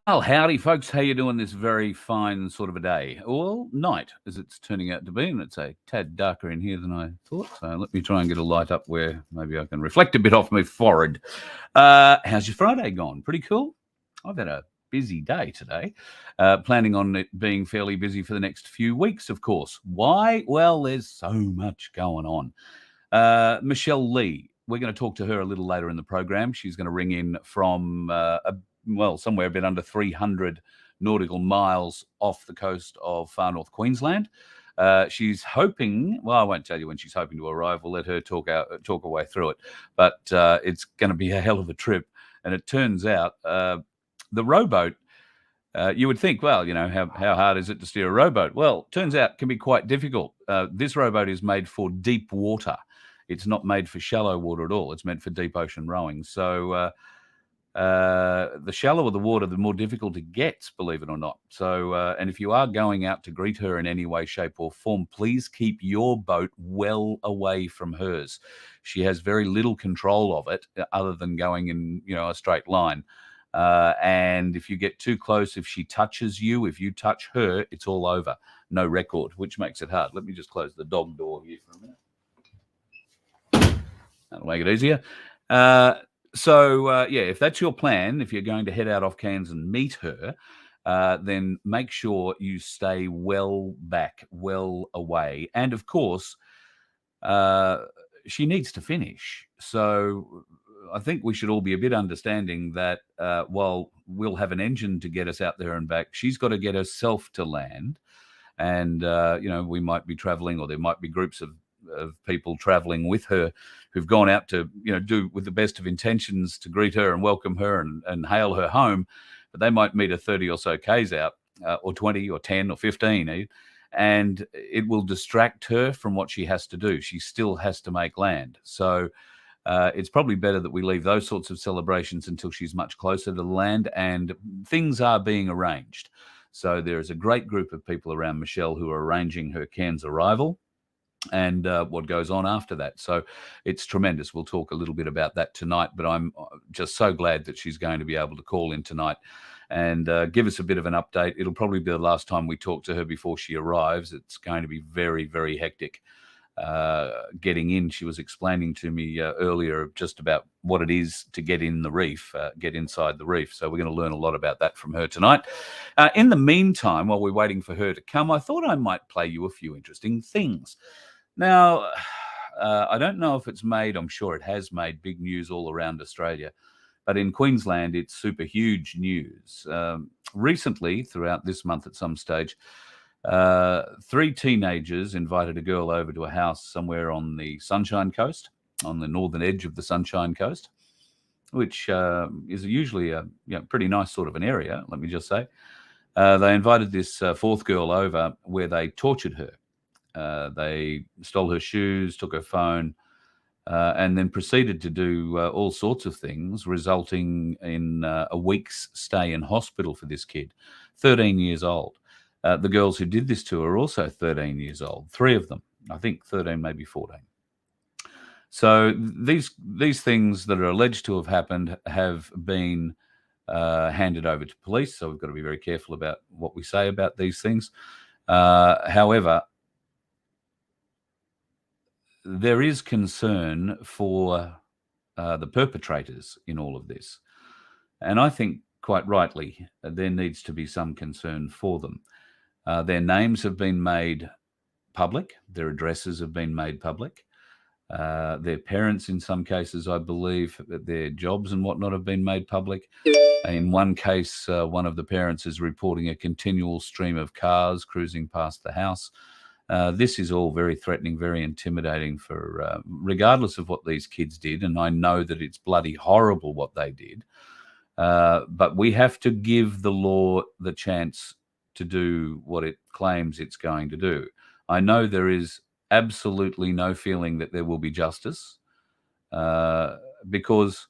Well, howdy, folks. How you doing this very fine sort of a day? Well, night, as it's turning out to be, and it's a tad darker in here than I thought. So let me try and get a light up where maybe I can reflect a bit off my forehead. How's your Friday gone? Pretty cool? I've had a busy day today, planning on it being fairly busy for the next few weeks, of course. Why? Well, there's so much going on. Michelle Lee, we're going to talk to her a little later in the program. She's going to ring in from somewhere a bit under 300 nautical miles off the coast of far north Queensland. She's hoping, well, I won't tell you when she's hoping to arrive. We'll let her talk her way through it. But it's going to be a hell of a trip. And it turns out the rowboat, you would think, well, you know, how hard is it to steer a rowboat? Well, turns out it can be quite difficult. This rowboat is made for deep water. It's not made for shallow water at all. It's meant for deep ocean rowing. So the shallower the water, the more difficult it gets, believe it or not. So, and if you are going out to greet her in any way, shape or form, please keep your boat well away from hers. She has very little control of it other than going in, you know, a straight line. And if you get too close, if she touches you, if you touch her, it's all over. No record, which makes it hard. Let me just close the dog door here for a minute. That'll make it easier. So, if that's your plan, if you're going to head out off Cairns and meet her, then make sure you stay well back, well away. And, of course, she needs to finish. So I think we should all be a bit understanding that while we'll have an engine to get us out there and back, she's got to get herself to land. And, we might be traveling, or there might be groups of people traveling with her who've gone out to, do with the best of intentions to greet her and welcome her and hail her home. But they might meet her 30 or so Ks out, or 20 or 10 or 15, and it will distract her from what she has to do. She still has to make land. So it's probably better that we leave those sorts of celebrations until she's much closer to the land, and things are being arranged. So there is a great group of people around Michelle who are arranging her Cairns arrival and what goes on after that. So it's tremendous. We'll talk a little bit about that tonight, but I'm just so glad that she's going to be able to call in tonight and give us a bit of an update. It'll probably be the last time we talk to her before she arrives. It's going to be very, very hectic getting in. She was explaining to me earlier just about what it is to get in the reef, get inside the reef. So we're going to learn a lot about that from her tonight. In the meantime, while we're waiting for her to come, I thought I might play you a few interesting things. Now, I don't know if it's made, I'm sure it has made big news all around Australia, but in Queensland, it's super huge news. Recently, throughout this month at some stage, 3 teenagers invited a girl over to a house somewhere on the Sunshine Coast, on the northern edge of the Sunshine Coast, which is usually a pretty nice sort of an area, let me just say. They invited this 4th girl over where they tortured her. They stole her shoes, took her phone, and then proceeded to do all sorts of things, resulting in a week's stay in hospital for this kid, 13 years old. The girls who did this to her are also 13 years old, 3 of them, I think 13, maybe 14. So these things that are alleged to have happened have been handed over to police, so we've got to be very careful about what we say about these things. However, there is concern for the perpetrators in all of this. And I think quite rightly, there needs to be some concern for them. Their names have been made public. Their addresses have been made public. Their parents, in some cases, I believe, their jobs and whatnot have been made public. In one case, one of the parents is reporting a continual stream of cars cruising past the house. This is all very threatening, very intimidating for, regardless of what these kids did. And I know that it's bloody horrible what they did. But we have to give the law the chance to do what it claims it's going to do. I know there is absolutely no feeling that there will be justice because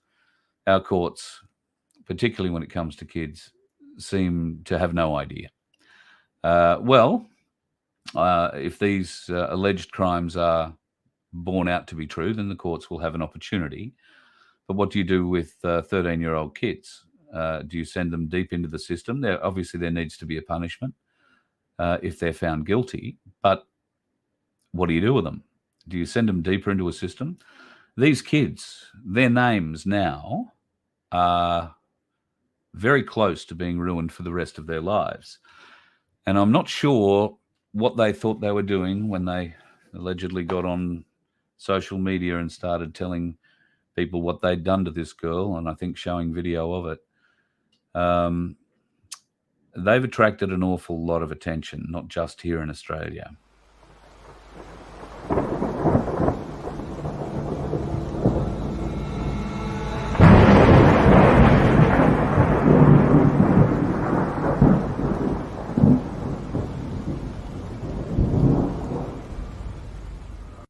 our courts, particularly when it comes to kids, seem to have no idea. If these alleged crimes are borne out to be true, then the courts will have an opportunity. But what do you do with 13-year-old kids? Do you send them deep into the system? Obviously, there needs to be a punishment if they're found guilty, but what do you do with them? Do you send them deeper into a system? These kids, their names now are very close to being ruined for the rest of their lives. And I'm not sure what they thought they were doing when they allegedly got on social media and started telling people what they'd done to this girl, and I think showing video of it. They've attracted an awful lot of attention, not just here in Australia.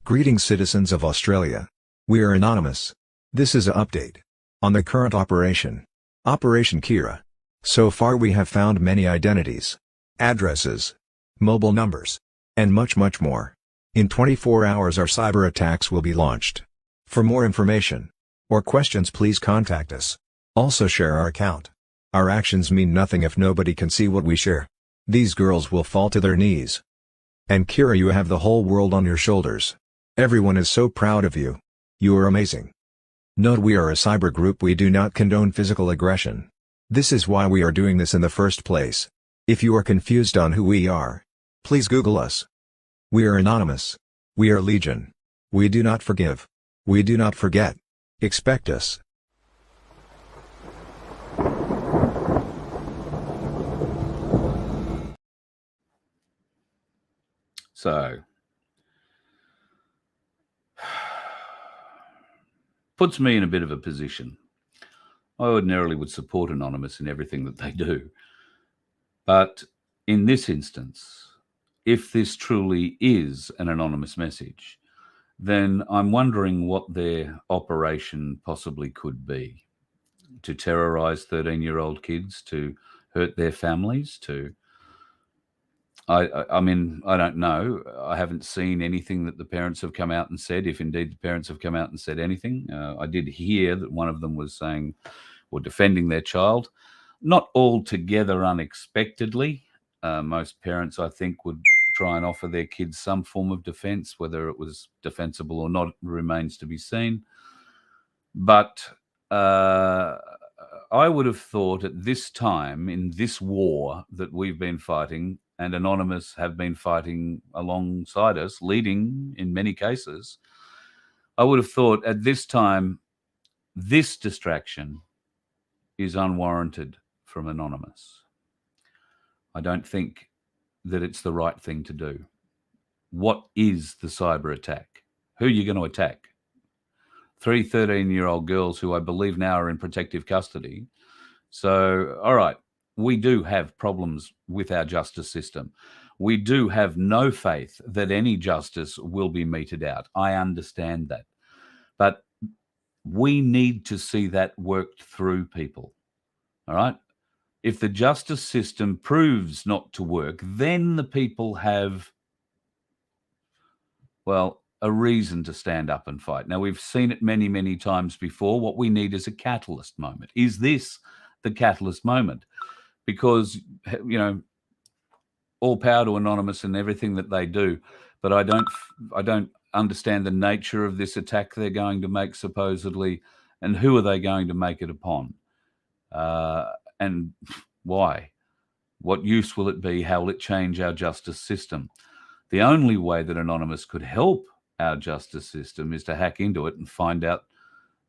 Greetings, citizens of Australia. We are anonymous. This is an update on the current Operation Kira. So far we have found many identities, addresses, mobile numbers, and much more. In 24 hours our cyber attacks will be launched. For more information or questions, please contact us. Also share our account. Our actions mean nothing if nobody can see what we share. These girls will fall to their knees. And Kira, you have the whole world on your shoulders. Everyone is so proud of you. You are amazing. Note, we are a cyber group. We do not condone physical aggression. This is why we are doing this in the first place. If you are confused on who we are, please Google us. We are anonymous. We are Legion. We do not forgive. We do not forget. Expect us. So, puts me in a bit of a position. I ordinarily would support Anonymous in everything that they do. But in this instance, if this truly is an anonymous message, then I'm wondering what their operation possibly could be. To terrorize 13-year-old kids, to hurt their families, to... I mean, I don't know. I haven't seen anything that the parents have come out and said, if indeed the parents have come out and said anything. I did hear that one of them was saying or defending their child. Not altogether unexpectedly. Most parents, I think, would try and offer their kids some form of defense. Whether it was defensible or not remains to be seen. But I would have thought at this time, in this war that we've been fighting, and Anonymous have been fighting alongside us, leading in many cases, I would have thought at this time, this distraction is unwarranted from Anonymous. I don't think that it's the right thing to do. What is the cyber attack? Who are you going to attack? 3 13-year-old girls who I believe now are in protective custody. So, all right, we do have problems with our justice system. We do have no faith that any justice will be meted out. I understand that. But we need to see that worked through, people. All right? If the justice system proves not to work, then the people have, well, a reason to stand up and fight. Now, we've seen it many times before. What we need is a catalyst moment. Is this the catalyst moment? Because, you know, all power to Anonymous and everything that they do, but I don't understand the nature of this attack they're going to make, supposedly, and who are they going to make it upon, and why? What use will it be? How will it change our justice system? The only way that Anonymous could help our justice system is to hack into it and find out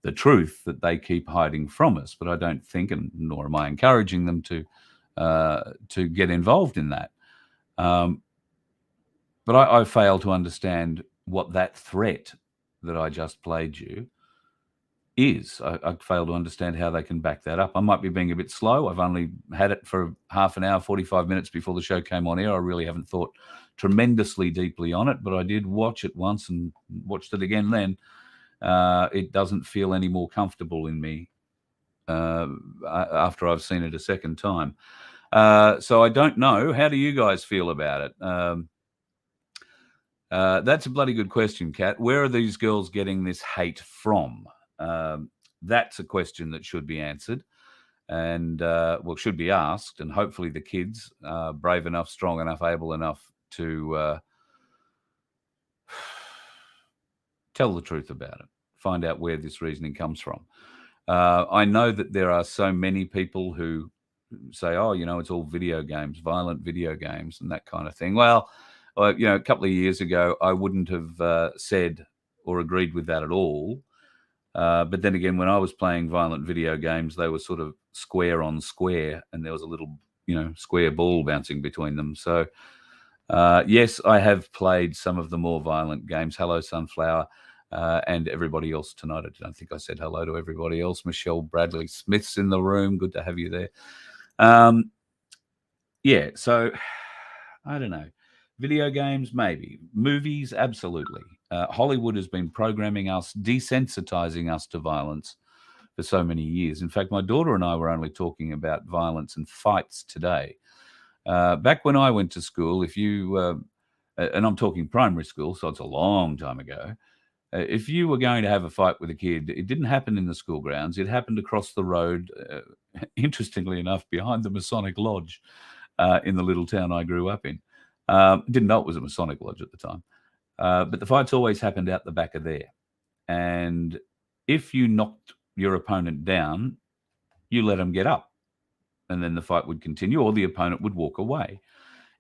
the truth that they keep hiding from us. But I don't think, and nor am I encouraging them to get involved in that. But I fail to understand what that threat that I just played you is. I fail to understand how they can back that up. I might be being a bit slow. I've only had it for half an hour, 45 minutes before the show came on air. I really haven't thought tremendously deeply on it, but I did watch it once and watched it again then. It doesn't feel any more comfortable in me after I've seen it a second time. So I don't know. How do you guys feel about it? That's a bloody good question, Kat. Where are these girls getting this hate from? That's a question that should be answered. and should be asked, and hopefully the kids are brave enough, strong enough, able enough to tell the truth about it, find out where this reasoning comes from. I know that there are so many people who say, oh, it's all video games, violent video games and that kind of thing. Well, a couple of years ago, I wouldn't have said or agreed with that at all. But then again, when I was playing violent video games, they were sort of square on square, and there was a little, square ball bouncing between them. So, yes, I have played some of the more violent games. Hello, Sunflower, and everybody else tonight. I don't think I said hello to everybody else. Michelle Bradley Smith's in the room. Good to have you there. Yeah, so I don't know. Video games, maybe. Movies, absolutely. Hollywood has been programming us, desensitizing us to violence for so many years. In fact, my daughter and I were only talking about violence and fights today. Back when I went to school, if you, and I'm talking primary school, so it's a long time ago, if you were going to have a fight with a kid, it didn't happen in the school grounds. It happened across the road, interestingly enough, behind the Masonic Lodge in the little town I grew up in. Didn't know it was a Masonic Lodge at the time. But the fights always happened out the back of there. And if you knocked your opponent down, you let them get up. And then the fight would continue, or the opponent would walk away.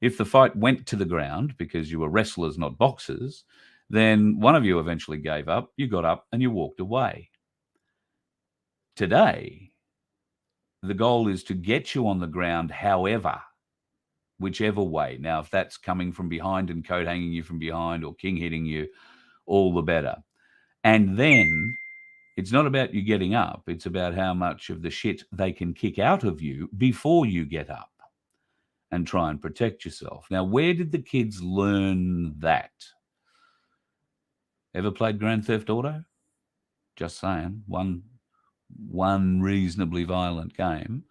If the fight went to the ground, because you were wrestlers, not boxers, then one of you eventually gave up, you got up, and you walked away. Today, the goal is to get you on the ground, whichever way. Now, if that's coming from behind and coat hanging you from behind, or king hitting you, all the better. And then it's not about you getting up. It's about how much of the shit they can kick out of you before you get up and try and protect yourself. Now, where did the kids learn that? Ever played Grand Theft Auto? Just saying. One reasonably violent game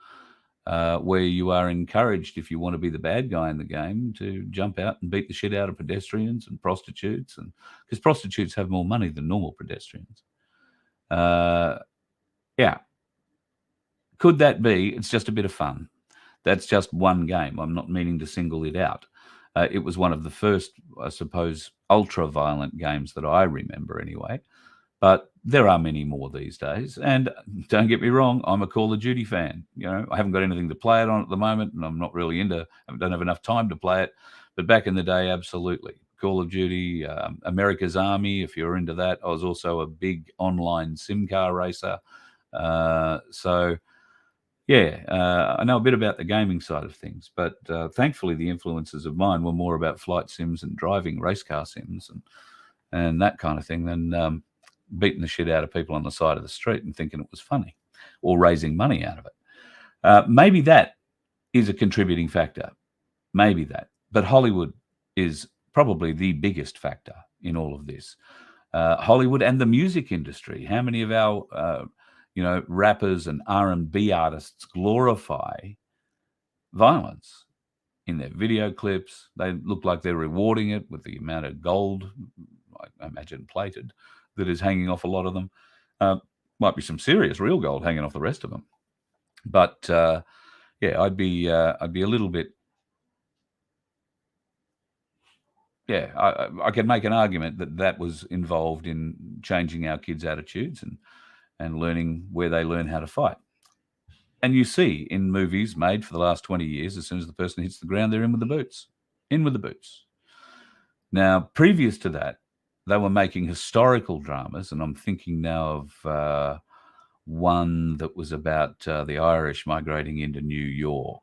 where you are encouraged, if you want to be the bad guy in the game, to jump out and beat the shit out of pedestrians and prostitutes, and because prostitutes have more money than normal pedestrians. Yeah. Could that be? It's just a bit of fun. That's just one game. I'm not meaning to single it out. It was one of the first, I suppose, ultra-violent games that I remember anyway. But there are many more these days. And don't get me wrong, I'm a Call of Duty fan. I haven't got anything to play it on at the moment, and I'm not really don't have enough time to play it. But back in the day, absolutely. Call of Duty, America's Army, if you're into that. I was also a big online sim car racer. So, yeah, I know a bit about the gaming side of things, but thankfully the influences of mine were more about flight sims and driving race car sims and that kind of thing than beating the shit out of people on the side of the street and thinking it was funny, or raising money out of it. Maybe that is a contributing factor. Maybe that. But Hollywood is probably the biggest factor in all of this. Hollywood and the music industry. How many of our rappers and R&B artists glorify violence in their video clips? They look like they're rewarding it with the amount of gold, I imagine plated, that is hanging off a lot of them. Might be some serious real gold hanging off the rest of them. But yeah, I'd be a little bit. Yeah, I can make an argument that was involved in changing our kids' attitudes and learning where they learn how to fight. And you see in movies made for the last 20 years, as soon as the person hits the ground, they're in with the boots. In with the boots. Now, previous to that, they were making historical dramas, and I'm thinking now of one that was about the Irish migrating into New York.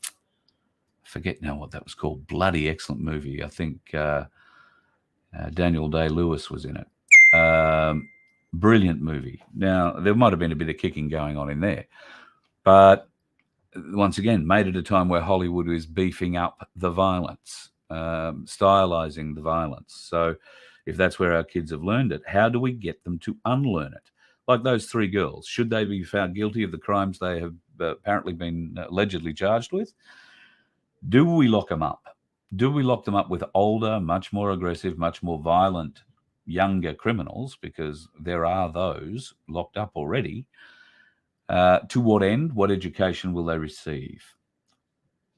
I forget now what that was called. Bloody excellent movie. I think Daniel Day-Lewis was in it. Brilliant movie. Now, there might have been a bit of kicking going on in there, but once again, made at a time where Hollywood was beefing up the violence, stylizing the violence. So if that's where our kids have learned it, how do we get them to unlearn it? Like those three girls, should they be found guilty of the crimes they have apparently been allegedly charged with? Do we lock them up? Do we lock them up with older, much more aggressive, much more violent, younger criminals? Because there are those locked up already. To what end? What education will they receive?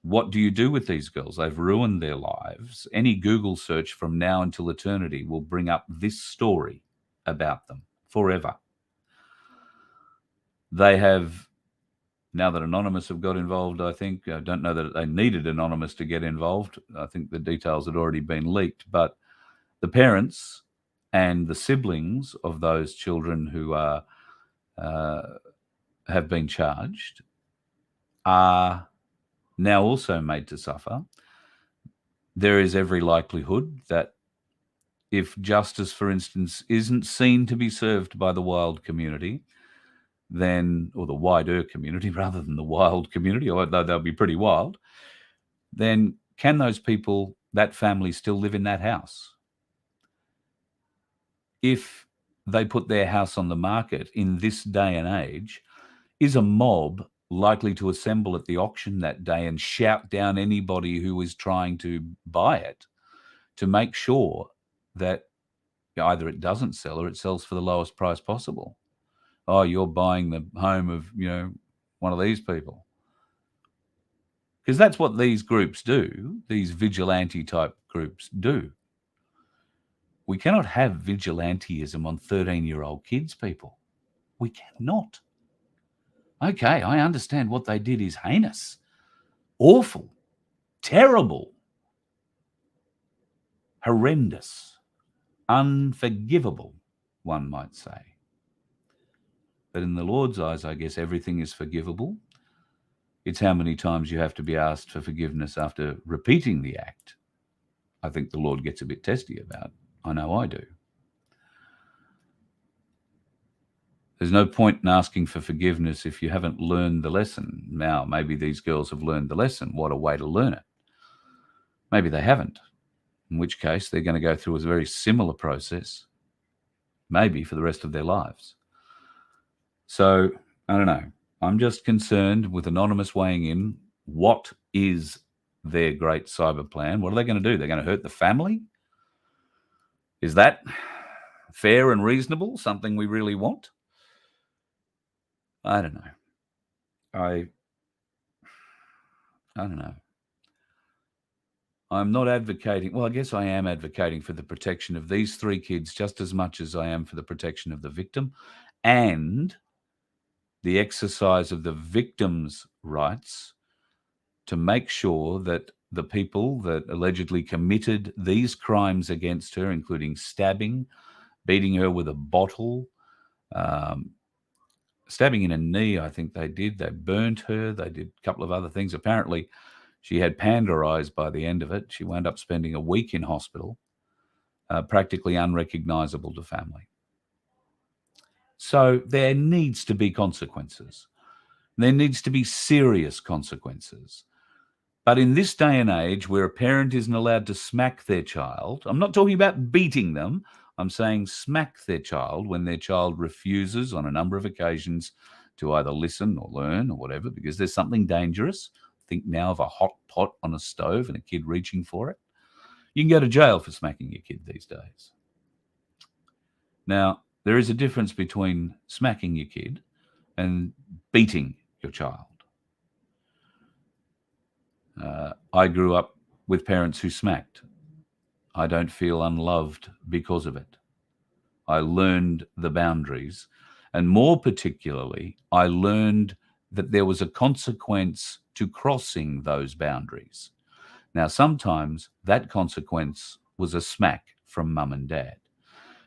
What do you do with these girls? They've ruined their lives. Any Google search from now until eternity will bring up this story about them forever. They have, now that Anonymous have got involved, I think, I don't know that they needed Anonymous to get involved. I think the details had already been leaked, but the parents and the siblings of those children who are have been charged are now also made to suffer. There is every likelihood that if justice, for instance, isn't seen to be served by the wild community, then, or the wider community rather than the wild community, although they'll be pretty wild, then can those people, that family, still live in that house? If they put their house on the market in this day and age, is a mob likely to assemble at the auction that day and shout down anybody who is trying to buy it to make sure that either it doesn't sell or it sells for the lowest price possible? Oh, you're buying the home of, one of these people. Because that's what these groups do, these vigilante type groups do. We cannot have vigilanteism on 13-year-old kids, people. We cannot. Okay, I understand what they did is heinous, awful, terrible, horrendous, unforgivable, one might say. But in the Lord's eyes, I guess everything is forgivable. It's how many times you have to be asked for forgiveness after repeating the act. I think the Lord gets a bit testy about. I know I do. There's no point in asking for forgiveness if you haven't learned the lesson. Now, maybe these girls have learned the lesson. What a way to learn it. Maybe they haven't, in which case they're going to go through a very similar process, maybe for the rest of their lives. So, I don't know. I'm just concerned with Anonymous weighing in. What is their great cyber plan? What are they going to do? They're going to hurt the family? Is that fair and reasonable? Something we really want? I don't know. I don't know. I'm not advocating, well, I guess I am advocating for the protection of these three kids just as much as I am for the protection of the victim and the exercise of the victim's rights to make sure that the people that allegedly committed these crimes against her, including stabbing, beating her with a bottle, stabbing in a knee, I think they did. They burnt her. They did a couple of other things. Apparently, she had panda eyes by the end of it. She wound up spending a week in hospital, practically unrecognizable to family. So there needs to be consequences. There needs to be serious consequences. But in this day and age where a parent isn't allowed to smack their child, I'm not talking about beating them, I'm saying smack their child when their child refuses on a number of occasions to either listen or learn or whatever, because there's something dangerous. Think now of a hot pot on a stove and a kid reaching for it. You can go to jail for smacking your kid these days. Now, there is a difference between smacking your kid and beating your child. I grew up with parents who smacked. I don't feel unloved because of it. I learned the boundaries, and more particularly, I learned that there was a consequence to crossing those boundaries. Now, sometimes that consequence was a smack from mum and dad.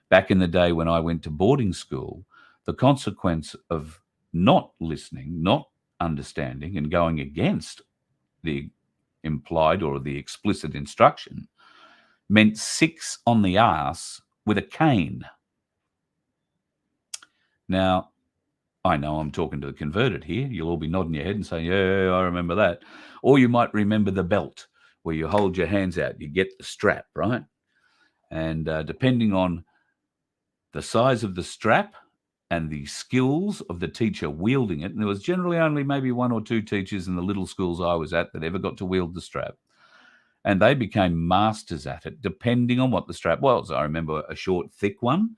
Back in the day when I went to boarding school, the consequence of not listening, not understanding, and going against the implied or the explicit instruction meant 6 on the arse with a cane. Now, I know I'm talking to the converted here. You'll all be nodding your head and saying, yeah, I remember that. Or you might remember the belt where you hold your hands out, you get the strap, right? And depending on the size of the strap and the skills of the teacher wielding it, and there was generally only maybe 1 or 2 teachers in the little schools I was at that ever got to wield the strap. And they became masters at it, depending on what the strap was. I remember a short, thick one.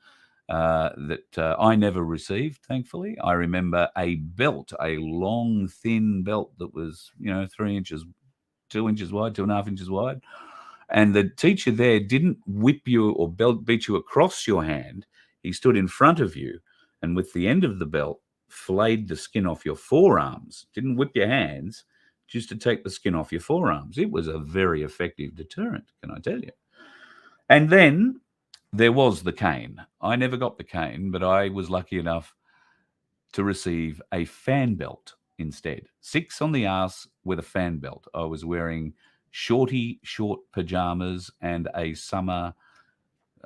that I never received, thankfully. I remember a belt, a long, thin belt that was, 3 inches, 2 inches wide, 2.5 inches wide. And the teacher there didn't whip you or beat you across your hand. He stood in front of you and with the end of the belt flayed the skin off your forearms. Didn't whip your hands, just to take the skin off your forearms. It was a very effective deterrent, can I tell you? And then there was the cane. I never got the cane, but I was lucky enough to receive a fan belt instead. 6 on the arse with a fan belt. I was wearing short pajamas and a summer,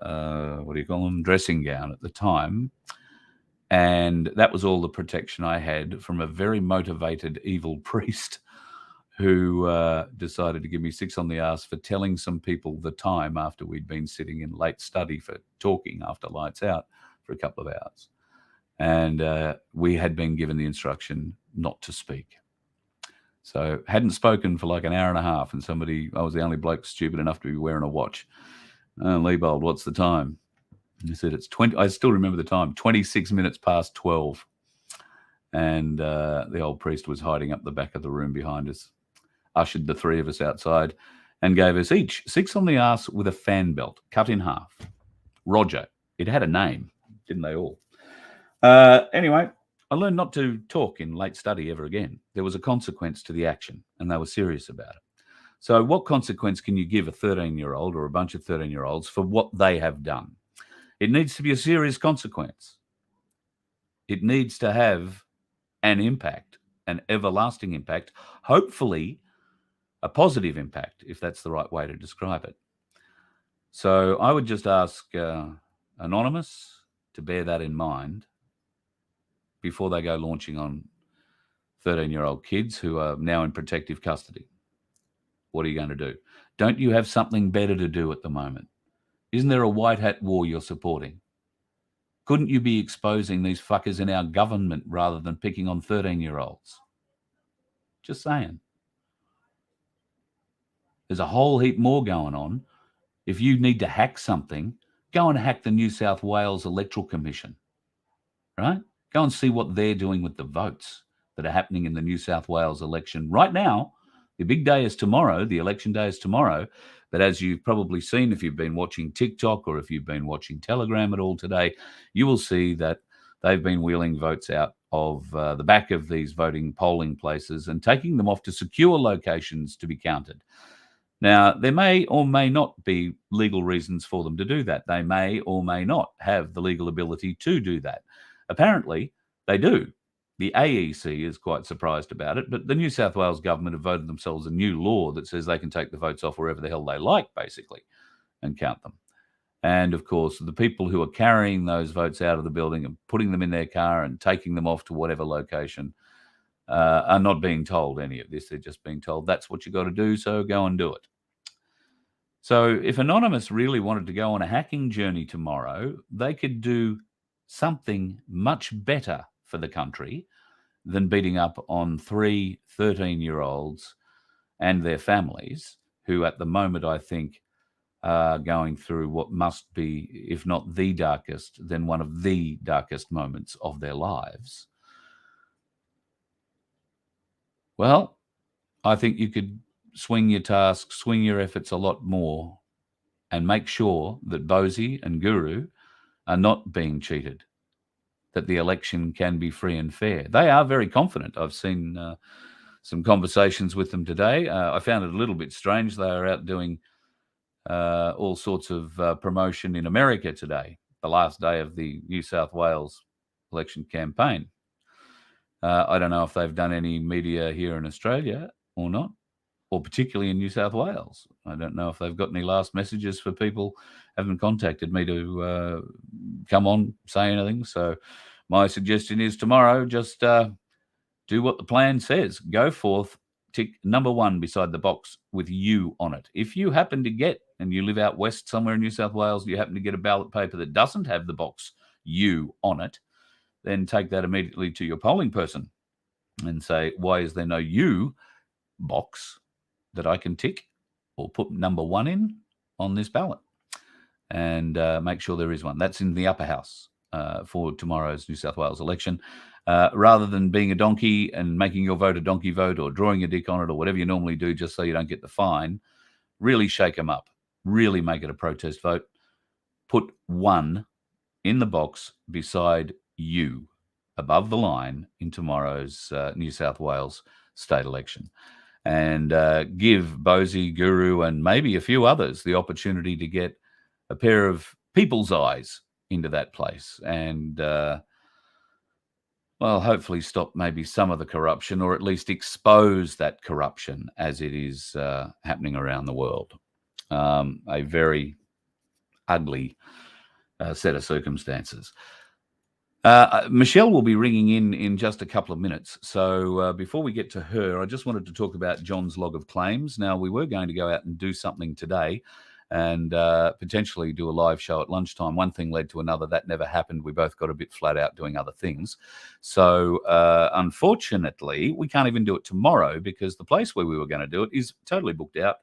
dressing gown at the time. And that was all the protection I had from a very motivated evil priest who decided to give me 6 on the arse for telling some people the time after we'd been sitting in late study for talking after lights out for a couple of hours. And we had been given the instruction not to speak. So hadn't spoken for like an hour and a half, and I was the only bloke stupid enough to be wearing a watch. Leibold, what's the time? He said it's 20. I still remember the time, 26 minutes past 12. And the old priest was hiding up the back of the room behind us, ushered the 3 of us outside and gave us each 6 on the arse with a fan belt, cut in half. Roger. It had a name, didn't they all? Anyway, I learned not to talk in late study ever again. There was a consequence to the action, and they were serious about it. So what consequence can you give a 13-year-old or a bunch of 13-year-olds for what they have done? It needs to be a serious consequence. It needs to have an impact, an everlasting impact, hopefully a positive impact, if that's the right way to describe it. So I would just ask Anonymous to bear that in mind before they go launching on 13-year-old kids who are now in protective custody. What are you going to do? Don't you have something better to do at the moment? Isn't there a white hat war you're supporting? Couldn't you be exposing these fuckers in our government rather than picking on 13-year-olds? Just saying. There's a whole heap more going on. If you need to hack something, go and hack the New South Wales Electoral Commission, right? Go and see what they're doing with the votes that are happening in the New South Wales election right now. The big day is tomorrow. The election day is tomorrow. But as you've probably seen, if you've been watching TikTok or if you've been watching Telegram at all today, you will see that they've been wheeling votes out of the back of these voting polling places and taking them off to secure locations to be counted. Now, there may or may not be legal reasons for them to do that. They may or may not have the legal ability to do that. Apparently, they do. The AEC is quite surprised about it, but the New South Wales government have voted themselves a new law that says they can take the votes off wherever the hell they like, basically, and count them. And, of course, the people who are carrying those votes out of the building and putting them in their car and taking them off to whatever location are not being told any of this. They're just being told that's what you got to do, so go and do it. So if Anonymous really wanted to go on a hacking journey tomorrow, they could do something much better for the country than beating up on 3 13-year-olds and their families who at the moment, I think, are going through what must be, if not the darkest, then one of the darkest moments of their lives. Well, I think you could swing your tasks, swing your efforts a lot more and make sure that Bosie and Guru are not being cheated, that the election can be free and fair. They are very confident. I've seen some conversations with them today. I found it a little bit strange. They are out doing all sorts of promotion in America today, the last day of the New South Wales election campaign. I don't know if they've done any media here in Australia or not, or particularly in New South Wales. I don't know if they've got any last messages for people. Haven't contacted me to come on, say anything. So my suggestion is tomorrow, just do what the plan says. Go forth, tick number 1 beside the box with you on it. If you happen to get, and you live out west somewhere in New South Wales, you happen to get a ballot paper that doesn't have the box you on it, then take that immediately to your polling person and say, why is there no you box that I can tick or put number 1 in on this ballot? And make sure there is one. That's in the upper house. for tomorrow's New South Wales election. Rather than being a donkey and making your vote a donkey vote or drawing a dick on it or whatever you normally do just so you don't get the fine, really shake them up. Really make it a protest vote. Put 1 in the box beside you above the line in tomorrow's New South Wales state election. And give Bosie, Guru, and maybe a few others the opportunity to get a pair of people's eyes into that place and, well, hopefully stop maybe some of the corruption or at least expose that corruption as it is happening around the world. A very ugly set of circumstances. Michelle will be ringing in just a couple of minutes. So before we get to her, I just wanted to talk about John's log of claims. Now, we were going to go out and do something today and potentially do a live show at lunchtime. One thing led to another. That never happened. We both got a bit flat out doing other things. So unfortunately, we can't even do it tomorrow because the place where we were going to do it is totally booked out.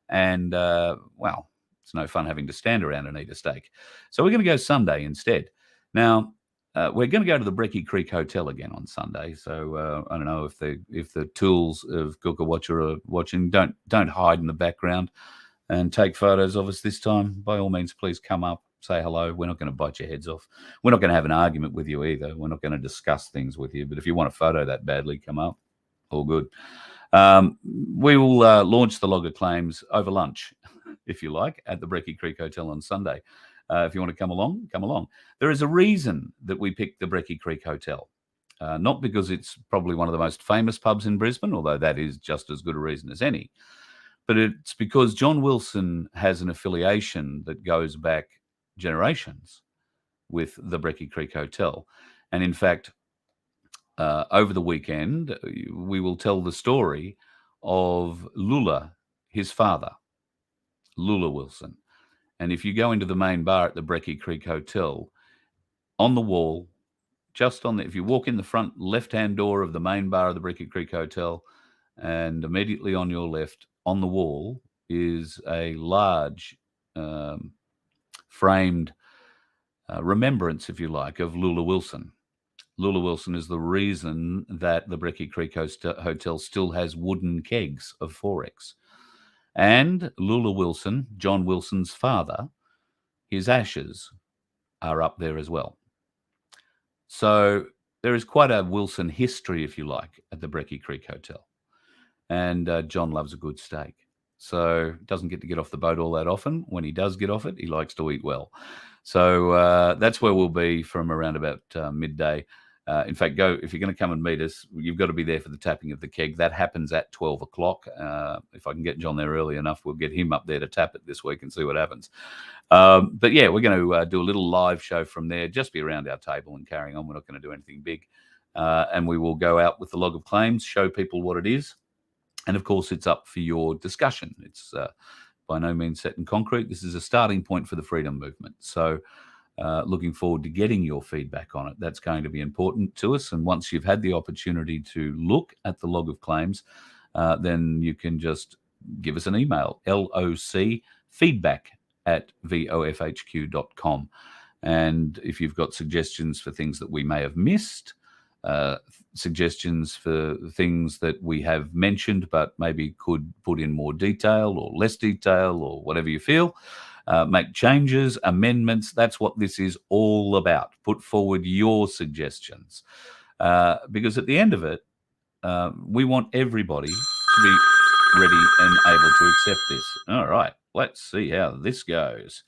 And, well, it's no fun having to stand around and eat a steak. So we're going to go Sunday instead. Now, we're going to go to the Brecky Creek Hotel again on Sunday. So I don't know if the tools of Google Watcher are watching. Don't hide in the background and take photos of us this time. By all means, please come up, say hello. We're not going to bite your heads off. We're not going to have an argument with you either. We're not going to discuss things with you. But if you want a photo that badly, come up. All good. We will launch the log of claims over lunch, if you like, at the Brecky Creek Hotel on Sunday. If you want to come along, come along. There is a reason that we picked the Brecky Creek Hotel. Not because it's probably one of the most famous pubs in Brisbane, although that is just as good a reason as any. But it's because John Wilson has an affiliation that goes back generations with the Brecky Creek Hotel. And in fact, over the weekend, we will tell the story of Lula, his father, Lula Wilson. And if you go into the main bar at the Brecky Creek Hotel, on the wall, if you walk in the front left-hand door of the main bar of the Brecky Creek Hotel, and immediately on your left, on the wall, is a large framed remembrance, if you like, of Lula Wilson. Lula Wilson is the reason that the Brecky Creek Hotel still has wooden kegs of 4X. And Lula Wilson, John Wilson's father, his ashes are up there as well. So there is quite a Wilson history, if you like, at the Brecky Creek Hotel. And John loves a good steak. So doesn't get off the boat all that often. When he does get off it, he likes to eat well. So that's where we'll be from around about midday. In fact, if you're going to come and meet us, you've got to be there for the tapping of the keg. That happens at 12 o'clock. If I can get John there early enough, we'll get him up there to tap it this week and see what happens. But yeah, we're going to do a little live show from there, just be around our table and carrying on. We're not going to do anything big. And we will go out with the log of claims, show people what it is. And of course, it's up for your discussion. It's by no means set in concrete. This is a starting point for the freedom movement. So looking forward to getting your feedback on it. That's going to be important to us. And once you've had the opportunity to look at the log of claims, then you can just give us an email, locfeedback@vofhq.com. And if you've got suggestions for things that we may have missed, suggestions for things that we have mentioned but maybe could put in more detail or less detail or whatever you feel, make changes, amendments. That's what this is all about. Put forward your suggestions. Because at the end of it, we want everybody to be ready and able to accept this. All right, let's see how this goes.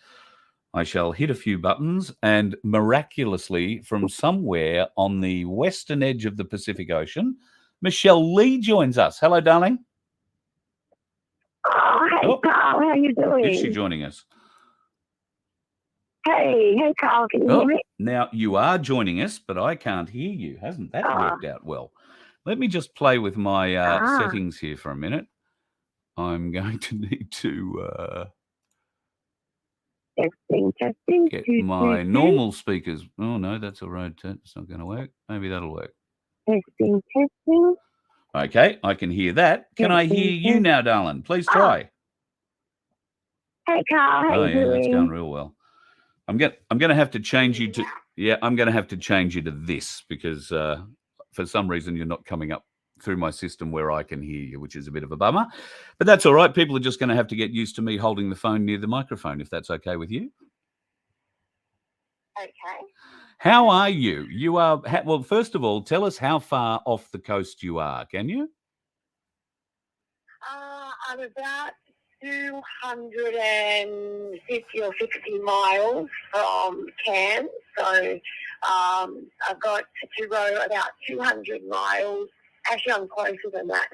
I shall hit a few buttons, and miraculously, from somewhere on the western edge of the Pacific Ocean, Michelle Lee joins us. Hello, darling. Oh, hey, Carl. How you doing? Is she joining us? Hey, Carl. Can you hear me? Now, you are joining us, but I can't hear you. Hasn't that worked out well? Let me just play with my settings here for a minute. I'm going to need to... Testing. Get my normal speakers. Oh, no, that's all right. It's not going to work. Maybe that'll work. Testing. Okay, I can hear that. Can I hear you now, darling? Please try. Hey, Carl. How you doing? That's going real well. I'm going to have to change you to... Yeah, I'm going to have to change you to this because for some reason you're not coming up through my system where I can hear you, which is a bit of a bummer. But that's all right. People are just going to have to get used to me holding the phone near the microphone, if that's okay with you. Okay. How are you? You are, well, first of all, tell us how far off the coast you are, can you? I'm about 250 or 60 miles from Cairns, so I've got to row about 200 miles. Actually, I'm closer than that.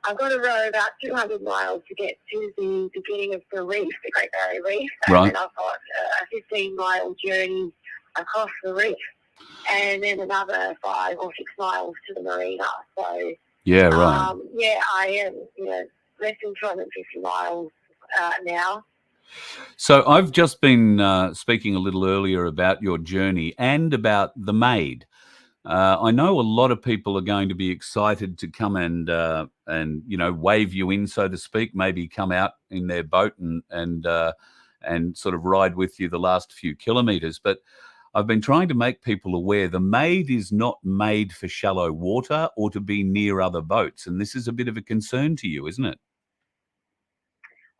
I've got to row about 200 miles to get to the beginning of the reef, the Great Barrier Reef, and Right. then I've got a 15-mile journey across the reef, and then another 5 or 6 miles to the marina. So Yeah, right. yeah, I am, less than 250 miles now. So I've just been speaking a little earlier about your journey and about the maid. I know a lot of people are going to be excited to come and wave you in, so to speak. Maybe come out in their boat and sort of ride with you the last few kilometres. But I've been trying to make people aware the maid is not made for shallow water or to be near other boats, and this is a bit of a concern to you, isn't it?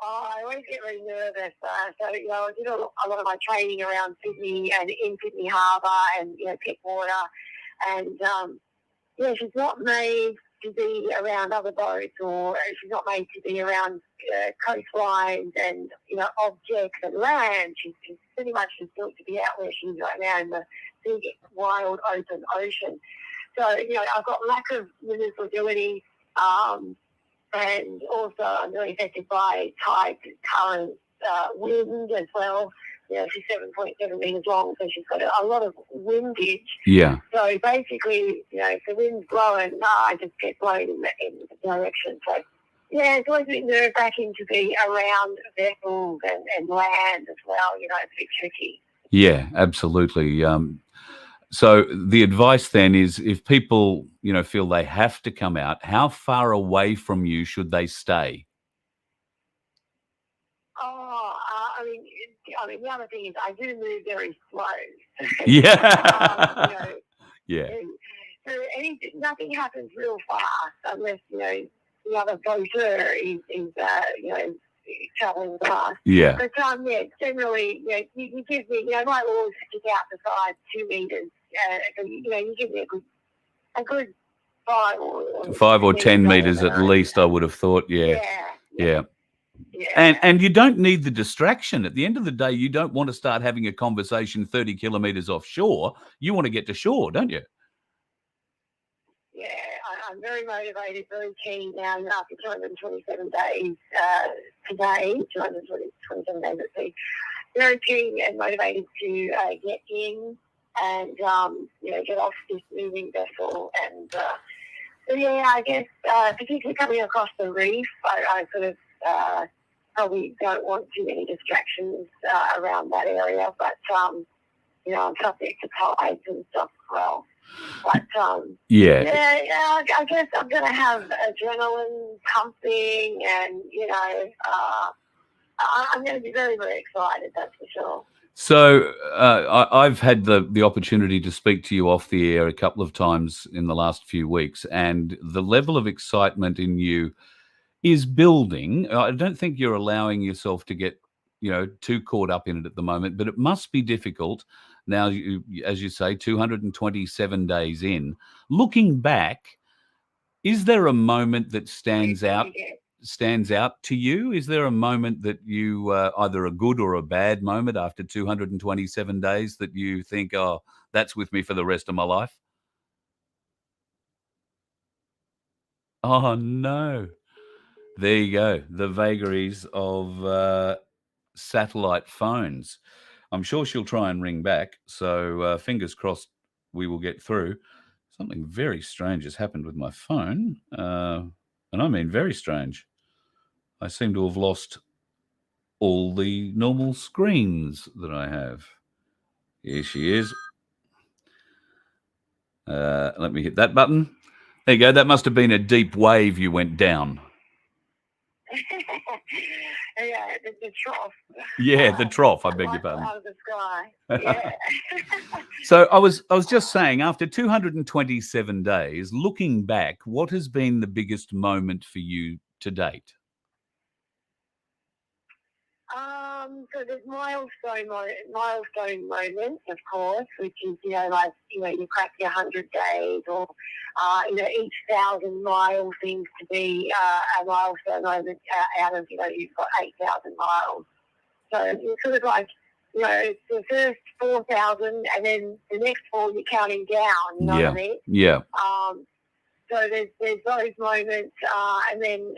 Oh, I always get really nervous. So, I did a lot of my training around Sydney and in Sydney Harbour and, Pittwater. And, she's not made to be around other boats, or she's not made to be around coastlines and, objects and land. She's pretty much just built to be out where she is right now in the big, wild, open ocean. So, I've got lack of maneuverability, and also I'm really affected by tides, current, wind as well. She's 7.7 metres long, so she's got a lot of windage. Yeah. So basically, if the wind's blowing, I just get blown in the direction. So, yeah, it's always a bit nerve-wracking to be around vessels and land as well. It's a bit tricky. Yeah, absolutely. So the advice then is if people, feel they have to come out, how far away from you should they stay? Oh, the other thing is I do move very slow. Yeah. Yeah. So nothing happens real fast unless, the other boater is travelling fast. Yeah. But, generally, you give me, my oars stick out the side 2 metres. You give me a good 5 or 10 metres at least, I would have thought. Yeah. Yeah. And you don't need the distraction. At the end of the day, you don't want to start having a conversation 30 kilometres offshore. You want to get to shore, don't you? Yeah, I'm very motivated, very keen now after 227 days today, 227 days at sea. Very keen and motivated to get in and, get off this moving vessel. And, I guess, particularly coming across the reef, I sort of probably don't want too many distractions around that area. But, I'm subject to tides and stuff as well. But, I guess I'm going to have adrenaline pumping and, I'm going to be very, very excited, that's for sure. So I've had the opportunity to speak to you off the air a couple of times in the last few weeks, and the level of excitement in you is building. I don't think you're allowing yourself to get, too caught up in it at the moment, but it must be difficult now, as you say, 227 days in. Looking back, is there a moment that stands out to you? Is there a moment that you, either a good or a bad moment after 227 days that you think, oh, that's with me for the rest of my life? Oh, no. There you go. The vagaries of satellite phones. I'm sure she'll try and ring back. So fingers crossed we will get through. Something very strange has happened with my phone. And I mean very strange. I seem to have lost all the normal screens that I have. Here she is. Let me hit that button. There you go. That must have been a deep wave you went down. Yeah, the trough. Yeah, the trough. I That beg your light pardon. out of the sky. Yeah. So I was just saying, after 227 days, looking back, what has been the biggest moment for you to date? So there's milestone moments, of course, which is, like, you crack your 100 days, or, each 1,000 miles seems to be a milestone moment out of, you've got 8,000 miles. So it's sort of like, the first 4,000, and then the next 4 you're counting down, you know what I mean? Yeah. So there's those moments, and then,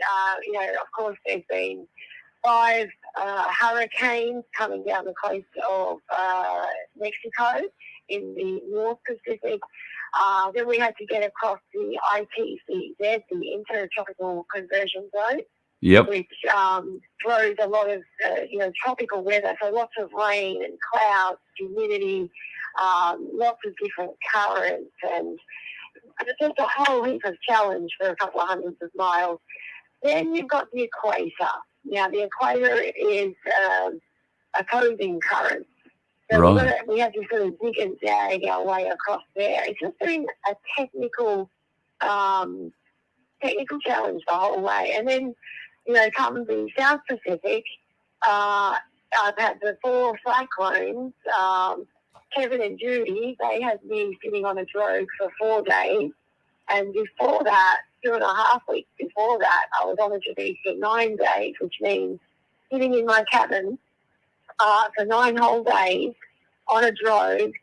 of course, there's been 5 hurricanes coming down the coast of Mexico in the North Pacific. Then we had to get across the ITCZ, the Intertropical Conversion Zone, Yep. which throws a lot of, tropical weather, so lots of rain and clouds, humidity, lots of different currents, and it's just a whole heap of challenge for a couple of hundreds of miles. Then you've got the equator. Now, the equator is opposing currents. So Right. we have to sort of dig and dag our way across there. It's just been a technical challenge the whole way. And then, come the South Pacific, I've had the 4 cyclones, Kevin and Judy. They had me sitting on a drogue for 4 days. And before that, 2.5 weeks before that, I was on a trip for 9 days, which means sitting in my cabin for 9 whole days on a drogue,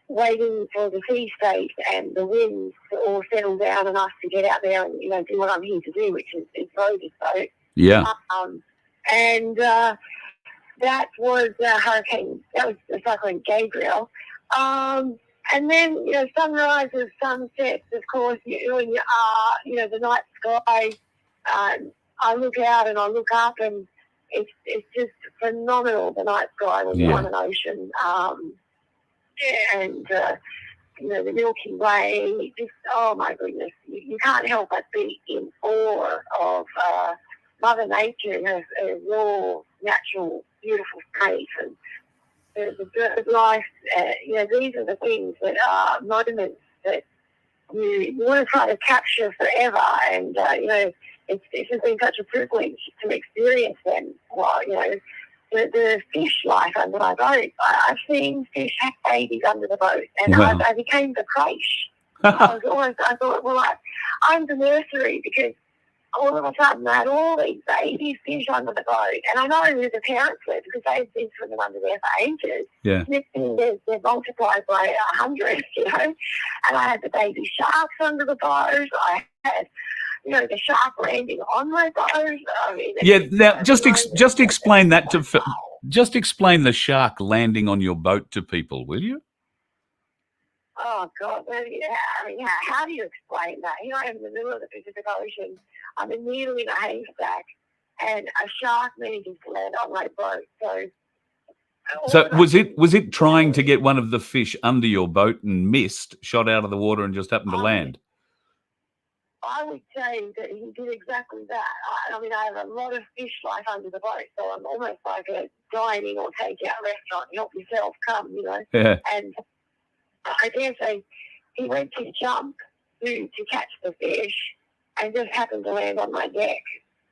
waiting for the sea state and the winds to all settle down and us to get out there and, do what I'm here to do, which is row this boat. Yeah. And that was the cyclone Gabriel. And then, sunrises, sunsets, of course, when you are, the night sky, I look out and I look up, and it's just phenomenal, the night sky when you're on an ocean. And, the Milky Way, just, oh my goodness, you can't help but be in awe of Mother Nature and her raw, natural, beautiful state. And the bird life, these are the things that are moments that you want to try to capture forever. And, it's just been such a privilege to experience them. Well, the fish life under my boat. I've seen fish have babies under the boat, and Wow. I became the creche. I thought, well, I'm the nursery, because all of a sudden I had all these baby fish under the boat, and I know who the parents were because they've been swimming under there for ages. Yeah. Next thing, they're multiplied by 100, and I had the baby sharks under the boat. I had, the shark landing on my boat. I mean, Yeah. Now, just explain that just explain the shark landing on your boat to people, will you? Oh, God. How do you explain that? Here I am in the middle of the Pacific Ocean. I'm a needle in a haystack, and a shark manages to land on my boat. So was it trying to get one of the fish under your boat and missed, shot out of the water, and just happened to land? I would say that he did exactly that. I have a lot of fish life under the boat, so I'm almost like a dining or take-out restaurant. Help yourself, come, Yeah. And I dare say he went to jump to catch the fish and just happened to land on my deck,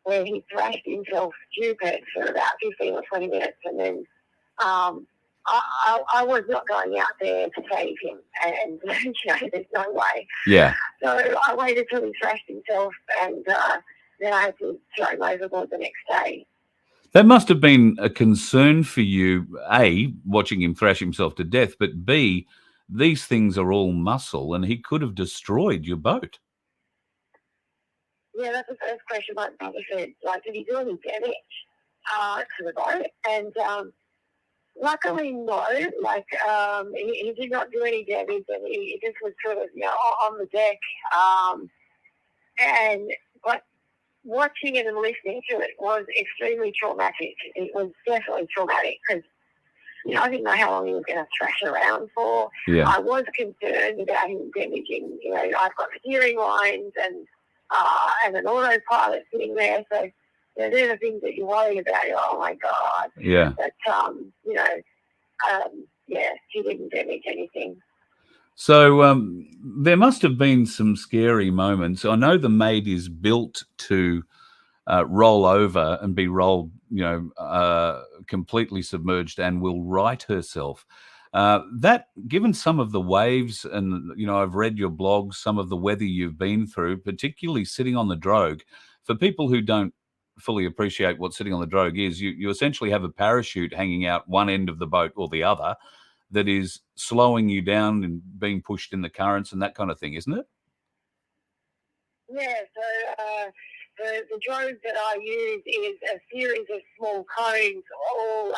where he thrashed himself stupid for about 15 or 20 minutes, and then I was not going out there to save him, and there's no way. Yeah. So I waited till he thrashed himself, and then I had to throw him overboard the next day. That must have been a concern for you, A, watching him thrash himself to death, but B, these things are all muscle, and he could have destroyed your boat. Yeah, that's the first question my brother said. Like, did he do any damage to the boat? And luckily, no. Like, he did not do any damage, and he just was sort of, on the deck. But watching it and listening to it was extremely traumatic. It was definitely traumatic because, I didn't know how long he was going to thrash around for. Yeah. I was concerned about him damaging. I've got steering lines and an autopilot sitting there, so they're the things that you worry about. You're, oh my God. Yeah. But she didn't damage anything. So there must have been some scary moments. I know the maid is built to roll over and be rolled, completely submerged, and will right herself. That, given some of the waves, and I've read your blogs, some of the weather you've been through, particularly sitting on the drogue. For people who don't fully appreciate what sitting on the drogue is, you essentially have a parachute hanging out one end of the boat or the other that is slowing you down and being pushed in the currents and that kind of thing, isn't it? Yeah, so the drogue that I use is a series of small cones all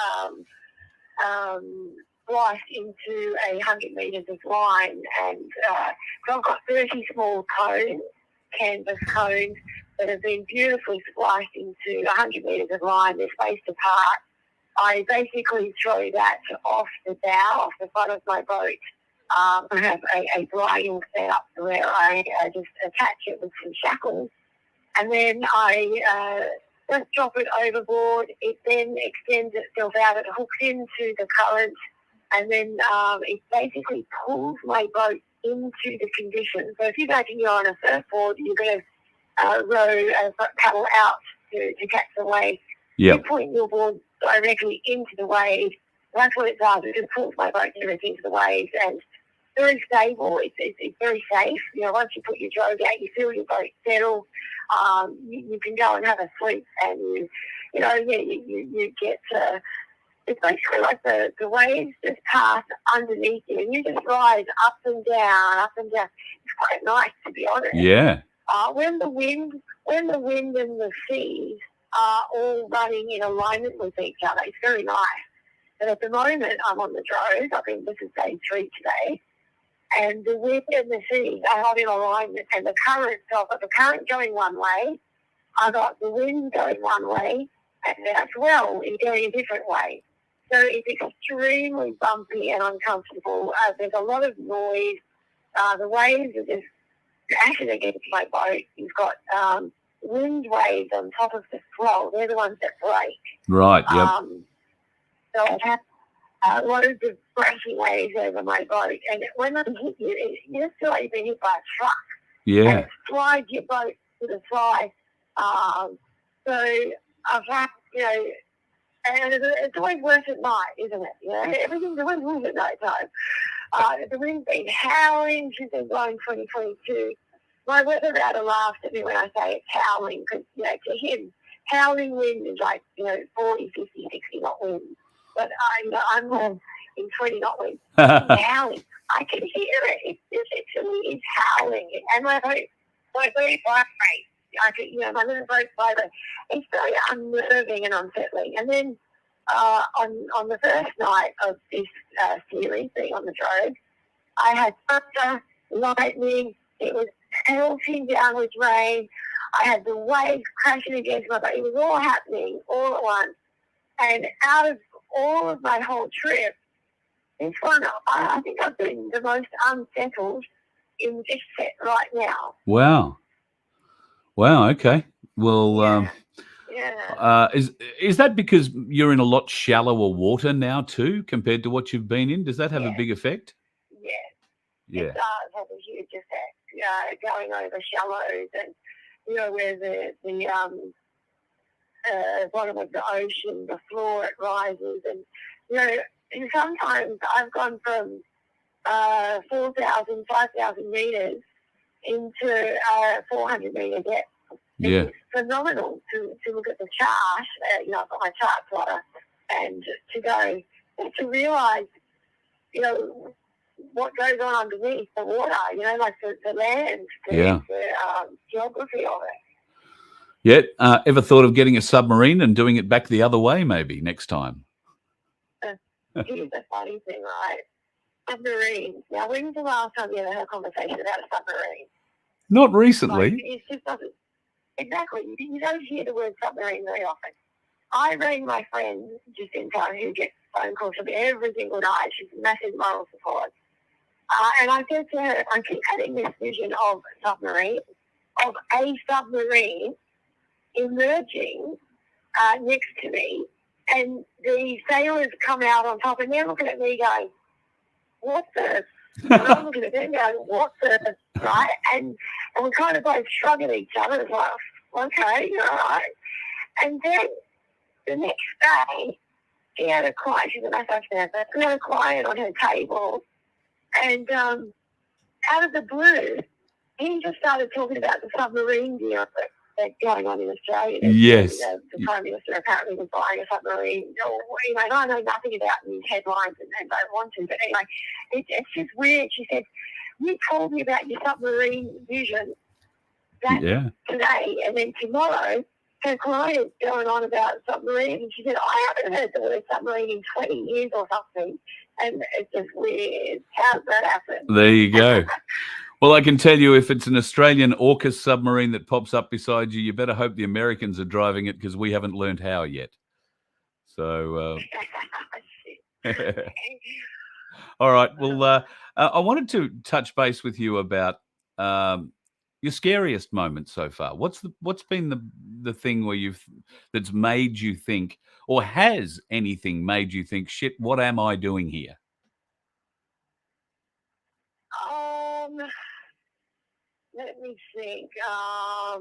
spliced into 100 metres of line. And so I've got 30 small cones, canvas cones, that have been beautifully spliced into 100 metres of line. They're spaced apart. I basically throw that off the bow, off the front of my boat. I have a bridle set up where I just attach it with some shackles, and then I just drop it overboard. It then extends itself out. It hooks into the current, and then it basically pulls my boat into the conditions. So if you imagine you're on a surfboard, you're going to paddle out to catch the wave. Yeah. You point your board directly into the wave. That's what it does. It just pulls my boat directly into the waves, and very stable. It's very safe. Once you put your drogue out, you feel your boat settle. You can go and have a sleep, and you get to. It's basically like the waves just pass underneath you, and you just rise up and down, up and down. It's quite nice, to be honest. Yeah. When the wind and the seas are all running in alignment with each other, it's very nice. But at the moment, I'm on the drogue. I think this is day 3 today. And the wind and the seas are not in alignment, and the current, so I've got the current going one way, I've got the wind going one way, and that swell is going a different way. So it's extremely bumpy and uncomfortable. There's a lot of noise. The waves are just crashing against my boat. You've got wind waves on top of the swell. They're the ones that break. Right, yep. So I've had loads of crashing waves over my boat, and when they hit you, you just feel like you've been hit by a truck. Yeah. And it slides your boat to the side. So I've had, and it's always worse at night, isn't it? Everything's always worse at night time. The wind's been howling. She's been blowing 2022. My weather router laughs at me when I say it's howling, because, to him, howling wind is like, 40, 50, 60 knot wind. But I'm in 20 knot wind. It's howling. I can hear it. It actually is howling. And my boat vibrates. I could, my little boat vibrates. It's very unnerving and unsettling. And then on the first night of this series, being on the drogue, I had thunder, lightning. It was pelting down with rain. I had the waves crashing against my boat. It was all happening all at once. And out of all of my whole trip, this one, I think I've been the most unsettled in this set right now. Wow. Okay. Well, yeah. Is that because you're in a lot shallower water now too, compared to what you've been in? Does that have a big effect? Yeah. It does have a huge effect. Going over shallows, and where the bottom of the ocean, the floor, it rises, and sometimes I've gone from 4,000, 5,000 metres into 400 metre depth. Yeah. It's phenomenal to look at the chart. I've got my chart plotter, and to go and to realise, what goes on underneath the water. Like the land, the geography of it. Yeah. Ever thought of getting a submarine and doing it back the other way, maybe next time? Here's the funny thing, right? Submarines. Now, when's the last time you ever had a conversation about a submarine? Not recently. Like, it just doesn't. Exactly. You don't hear the word submarine very often. I rang my friend Jacinta, who gets phone calls from me every single night. She's a massive moral support. And I said to her, I keep having this vision of a submarine emerging next to me, and the sailors come out on top, and they're looking at me going, "What the?" And I'm looking at them going, "What the?" Right? And we kind of both shrug at each other. It's like, okay, all right. And then the next day, she had a client. She's a massage therapist. She had a client on her table, and out of the blue, he just started talking about the submarine deal that's going on in Australia. Yes. The Prime Minister apparently was buying a submarine. And I know nothing about these headlines and don't want to, but anyway, it's just weird. She said, "You told me about your submarine vision today, and then tomorrow her client's going on about submarine." And she said, "I haven't heard the word submarine in 20 years or something." And it's just weird. How's that happen? There you go. Well, I can tell you, if it's an Australian AUKUS submarine that pops up beside you, you better hope the Americans are driving it, because we haven't learned how yet. So, all right. Well, I wanted to touch base with you about your scariest moment so far. What's been the thing where that's made you think, or has anything made you think, shit, what am I doing here? Let me think. I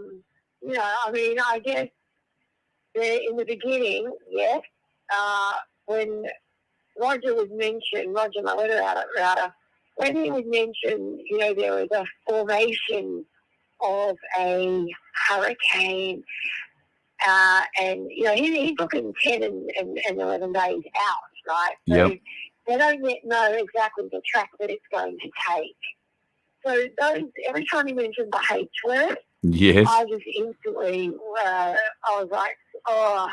mean, I guess in the beginning, yes, when Roger was mentioned, Roger, my letter router, when he was mentioned, there was a formation of a hurricane, and, he's looking 10 and 11 days out, right? So yep. They don't yet know exactly the track that it's going to take. So every time he mentioned the H word, yes, I just instantly, I was like, oh,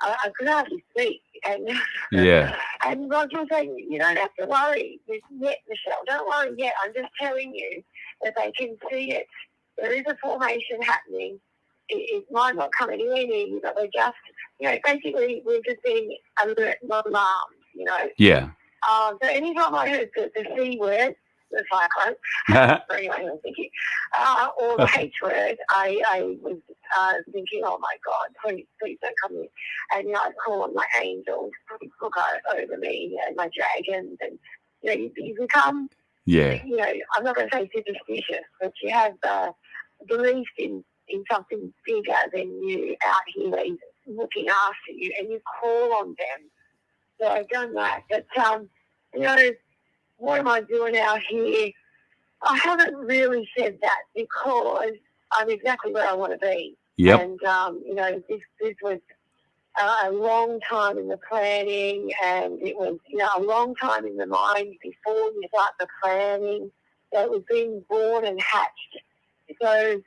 I could hardly speak. And yeah. And Roger was saying, "You don't have to worry yet, Michelle. Don't worry yet. I'm just telling you that they can see it. There is a formation happening. It might not come anywhere near you, but we're just, basically we're just being alert, not alarmed, Yeah. So anytime I heard the C word, the cyclone, anyway, I was thinking, or the H word, I was thinking, oh my God, please don't come in. And, I'd call on my angels, please look over me and my dragons. And, you become, I'm not going to say superstitious, but you have belief in something bigger than you out here that is looking after you, and you call on them. So I've done that. But, what am I doing out here? I haven't really said that, because I'm exactly where I want to be. Yep. And, this was a long time in the planning, and it was, a long time in the mind before you start the planning. So it was being born and hatched. So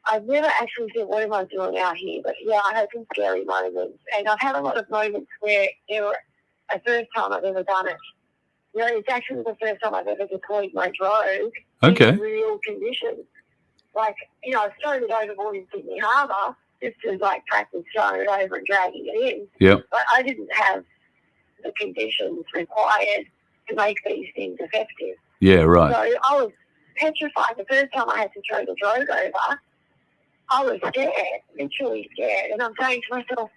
I've never actually said, what am I doing out here? But, yeah, I had some scary moments. And I've had a lot of moments where they were the first time I've ever done it. It's actually the first time I've ever deployed my drone in real conditions. Like, I've thrown it overboard in Sydney Harbour just to, practice throwing it over and dragging it in. Yep. But I didn't have the conditions required to make these things effective. Yeah, right. So I was petrified. The first time I had to throw the drone over, I was scared, literally scared. And I'm saying to myself,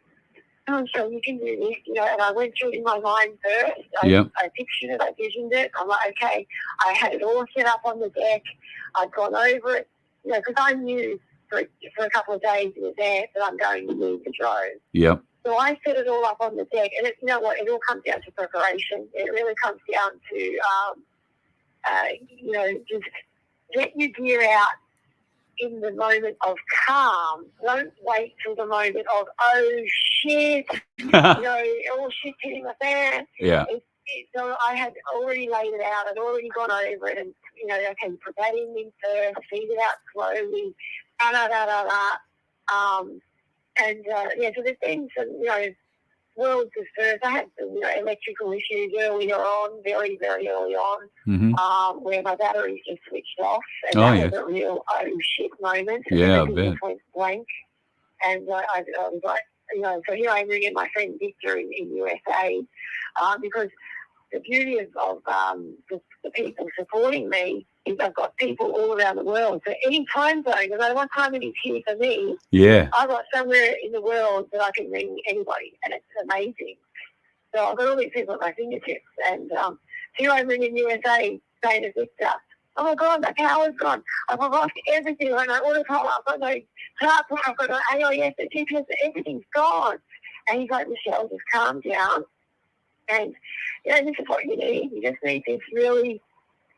I'm sure you can do this, and I went through it in my mind first. I pictured it, I visioned it. I'm like, okay, I had it all set up on the deck. I'd gone over it, because I knew for a couple of days in advance that I'm going to need the drone. Yep. So I set it all up on the deck, and it all comes down to preparation. It really comes down to, just get your gear out in the moment of calm. Don't wait till the moment of, oh shit, all shit's hitting the fan. Yeah. So I had already laid it out. I'd already gone over it, and okay, put that in first, feed it out slowly, so there's been some, worlds of first. I had some, electrical issues earlier on, very, very early on, where my batteries just switched off, and that was a real oh shit moment. Yeah, I bet. Just went blank, and I was like, so here I'm ringing my friend Victor in USA, because the beauty of the people supporting me I've got people all around the world. So any time zone, no matter what time it is here for me, Yeah. I've got somewhere in the world that I can ring anybody, and it's amazing. So I've got all these people at my fingertips, and here I'm ringing USA, saying to Victor, oh my God, the power's gone. I've lost everything. I know all the time. I've got no hardware. I've got no AIS, the GPS, everything's gone. And he's like, Michelle, just calm down. And, this is what you need. You just need this really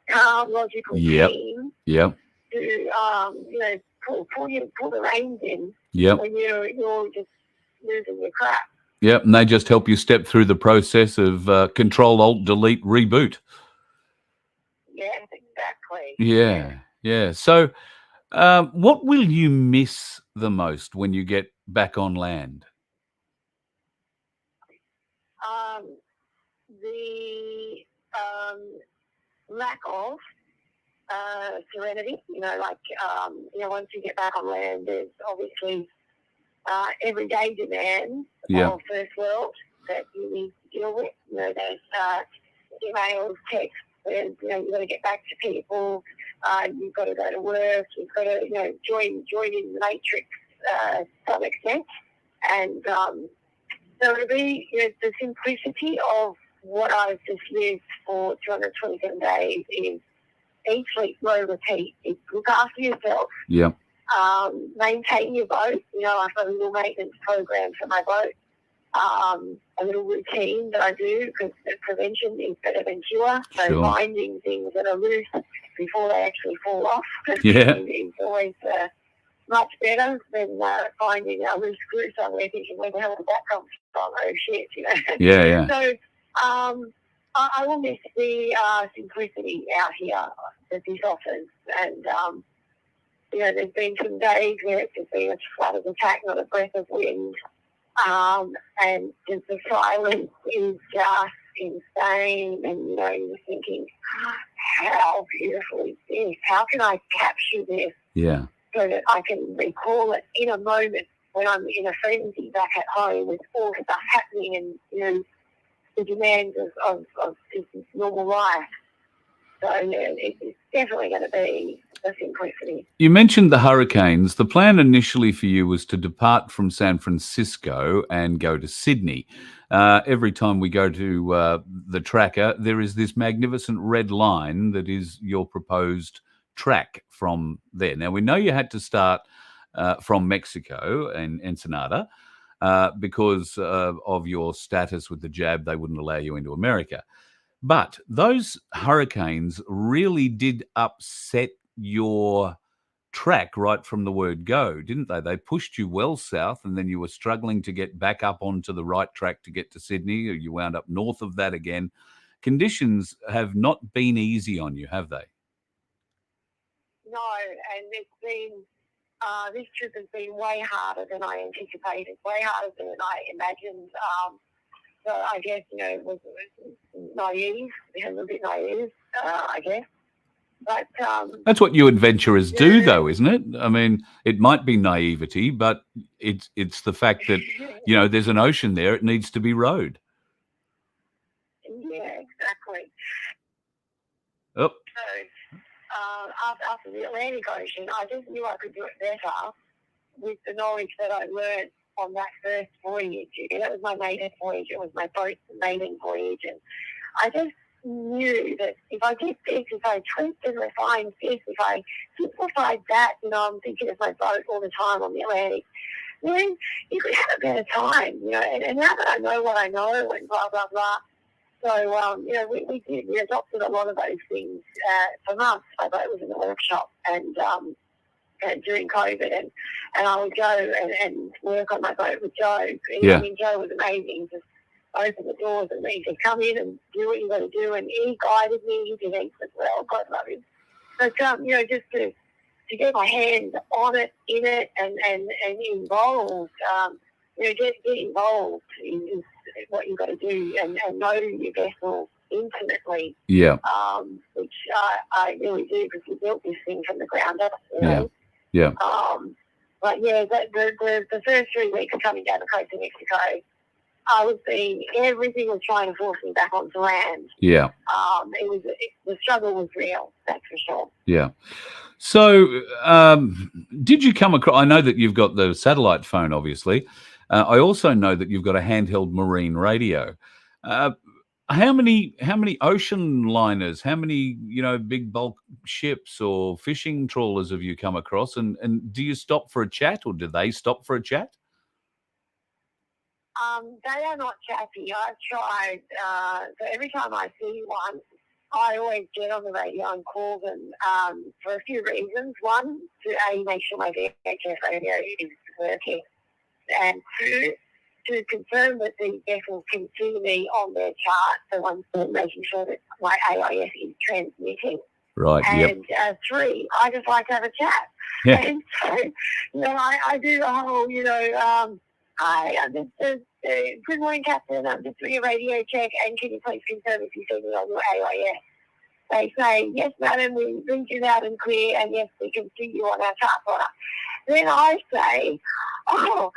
calm, logical team Yep. to, pull the reins in when you're just losing your crap. Yep, and they just help you step through the process of Control, Alt, Delete, Reboot. Yes, exactly. Yeah. So what will you miss the most when you get back on land? The lack of serenity. Once you get back on land, there's obviously everyday demands of first world that you need to deal with. There's emails, texts, and you've got to get back to people. You've got to go to work. You've got to join in the matrix to some extent, and so it'll be the simplicity of what I've just lived for 227 days is eat, sleep, grow, repeat. It's look after yourself. Yeah. Maintain your boat. I've got a little maintenance program for my boat. A little routine that I do because prevention is better than cure. So finding things that are loose before they actually fall off is always much better than finding a loose screw somewhere thinking, where the hell did that come from? Oh, shit, Yeah. So I will miss the simplicity out here that this offers. And, there's been some days where it's just been a flood of attack, not a breath of wind. And just the silence is just insane. And, you're thinking, how beautiful is this? How can I capture this? Yeah. So that I can recall it in a moment when I'm in a frenzy back at home with all stuff happening and, the demands of just normal life. So, it's definitely going to be a simplicity. You mentioned the hurricanes. The plan initially for you was to depart from San Francisco and go to Sydney. Every time we go to the tracker, there is this magnificent red line that is your proposed track from there. Now, we know you had to start from Mexico and Ensenada because of your status with the jab. They wouldn't allow you into America. But those hurricanes really did upset your track right from the word go, didn't they? They pushed you well south, and then you were struggling to get back up onto the right track to get to Sydney, or you wound up north of that again. Conditions have not been easy on you, have they? No, and it's been, this trip has been way harder than I anticipated, way harder than I imagined. So I guess, it was naive, a little bit naive, I guess. But that's what you adventurers do, though, isn't it? I mean, it might be naivety, but it's the fact that, there's an ocean there. It needs to be rowed. Yeah, exactly. Oh. So after the Atlantic Ocean, I just knew I could do it better with the knowledge that I learned on that first voyage. That was my maiden voyage. It was my boat's maiden voyage. And I just knew that if I did this, if I tweaked and refined this, if I simplified that, I'm thinking of my boat all the time on the Atlantic, then you could have a better time, and now that I know what I know and blah, blah, blah. So, we adopted a lot of those things. For months, my boat was in a workshop and during COVID, and I would go and work on my boat with Joe. Yeah. I mean, Joe was amazing. Just open the doors and he said, come in and do what you got to do. And he guided me. He did heaps as well. God love him. But, just to get my hands on it, in it, and involved, get involved is what you've got to do and know your vessel intimately. Yeah. Which I really do because we built this thing from the ground up. Yeah. But yeah, the first 3 weeks coming down the coast of Mexico, everything was trying to force me back onto land. Yeah. The struggle was real, that's for sure. Yeah. So, did you come across? I know that you've got the satellite phone, obviously. I also know that you've got a handheld marine radio. How many ocean liners, how many big bulk ships or fishing trawlers have you come across? And do you stop for a chat, or do they stop for a chat? They are not chatty. I've tried. So every time I see one, I always get on the radio and call them for a few reasons. One, to make sure my VHF radio is working, and two, to confirm that the vessels can see me on their chart. So I'm making sure that my AIS is transmitting. Right. And three, I just like to have a chat. Yeah. And so, I do the whole, hi, I'm just good morning, Captain. I'm just doing a radio check, and can you please confirm if you see me on your AIS? They say, yes, madam, we read you loud and clear, and yes, we can see you on our chart plotter. Then I say, I'm an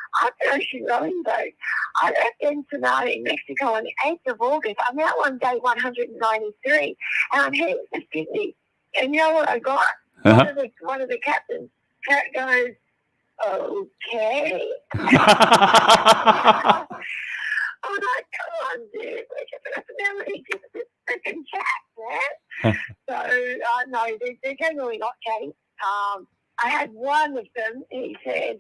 ocean rowing boat. I'm at Ensenada in Mexico on the 8th of August. I'm out on day 193, and I'm heading to Sydney. And you know what I got? Uh-huh. One of the captains goes, okay. I'm like, come on, dude. We're just going to have a freaking chat, man. So, no, they're generally not chatting. I had one of them, and he said,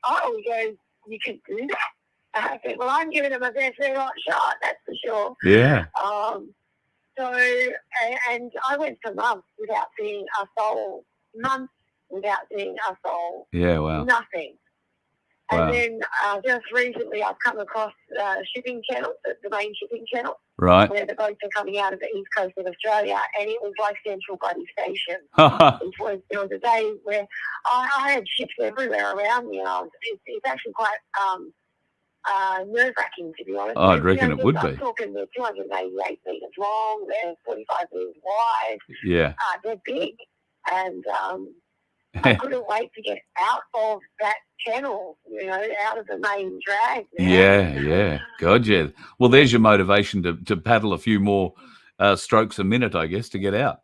he goes, you can do that. I said, well, I'm giving him a very hot shot, that's for sure. Yeah. So, and I went for months without seeing a soul. Yeah, wow. Nothing. Wow. And then just recently I've come across shipping channels, the main shipping channel, right, where the boats are coming out of the east coast of Australia, and it was like Central Bloody Station. There was a day where I had ships everywhere around me, and it's actually quite nerve-wracking, to be honest. Oh, I'd reckon it would be. I'm talking they're 288 metres long, they're 45 metres wide. Yeah. They're big, and I couldn't wait to get out of that channel, out of the main drag. Yeah. God, yeah. Well, there's your motivation to paddle a few more strokes a minute, I guess, to get out.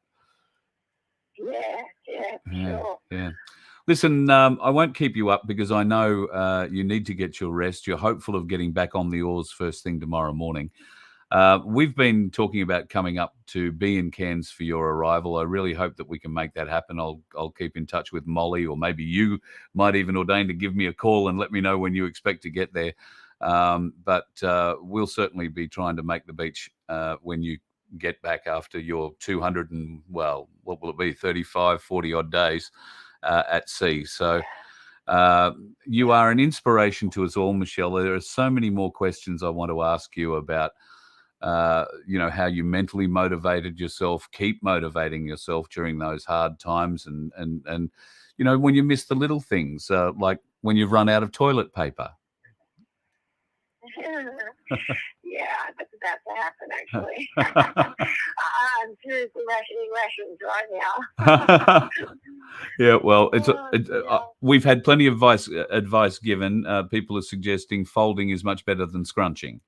Yeah, sure. Yeah. Listen, I won't keep you up because I know you need to get your rest. You're hopeful of getting back on the oars first thing tomorrow morning. We've been talking about coming up to be in Cairns for your arrival. I really hope that we can make that happen. I'll keep in touch with Molly, or maybe you might even ordain to give me a call and let me know when you expect to get there. But we'll certainly be trying to make the beach when you get back after your 200 and, well, what will it be, 35, 40 odd days at sea. So you are an inspiration to us all, Michelle. There are so many more questions I want to ask you about how you mentally motivated yourself, keep motivating yourself during those hard times, and when you miss the little things, like when you've run out of toilet paper. Yeah, that's about to happen, actually. I'm seriously rationing rations right now. Yeah, well, we've had plenty of advice given. People are suggesting folding is much better than scrunching.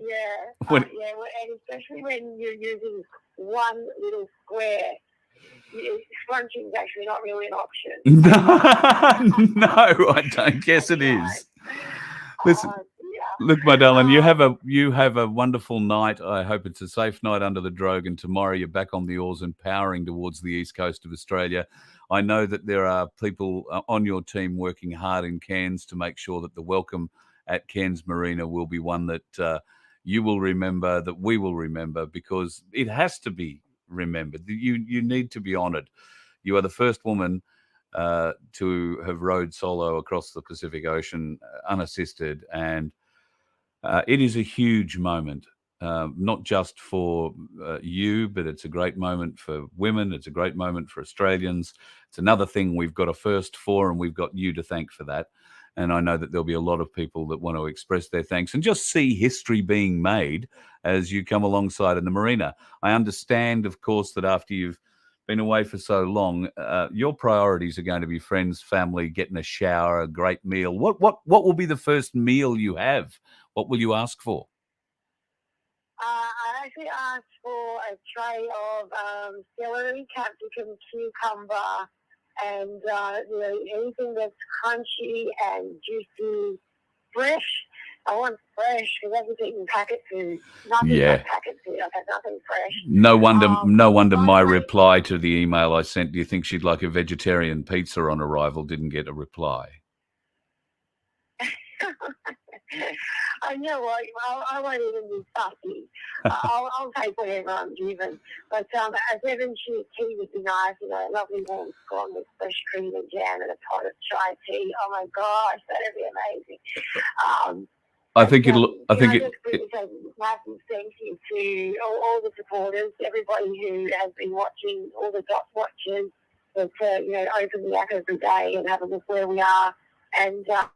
Yeah, and especially when you're using one little square, scrunching is actually not really an option. No, I don't guess it is. Listen, look, my darling, you have a wonderful night. I hope it's a safe night under the drogue, and tomorrow you're back on the oars and powering towards the east coast of Australia. I know that there are people on your team working hard in Cairns to make sure that the welcome at Cairns Marina will be one that you will remember, that we will remember, because it has to be remembered. You need to be honoured. You are the first woman to have rowed solo across the Pacific Ocean unassisted, and it is a huge moment, not just for you, but it's a great moment for women. It's a great moment for Australians. It's another thing we've got a first for, and we've got you to thank for that. And I know that there'll be a lot of people that want to express their thanks and just see history being made as you come alongside in the marina. I understand, of course, that after you've been away for so long, your priorities are going to be friends, family, getting a shower, a great meal. What will be the first meal you have? What will you ask for? I actually asked for a tray of celery, capsicum, cucumber, and anything that's crunchy and juicy, fresh. I want fresh because everything in packet food. Nothing but packet food. I've had nothing fresh. No wonder my reply to the email I sent. Do you think she'd like a vegetarian pizza on arrival? Didn't get a reply. I know what I won't even be fussy. I'll take whatever I'm given. But a 7-sheet tea would be nice. A lovely warm scone with fresh cream and jam and a pot of chai tea. Oh my gosh, that'd be amazing. I think just really say massive thank you to all the supporters, everybody who has been watching, all the dot watchers that open the app every day and have a look where we are, and to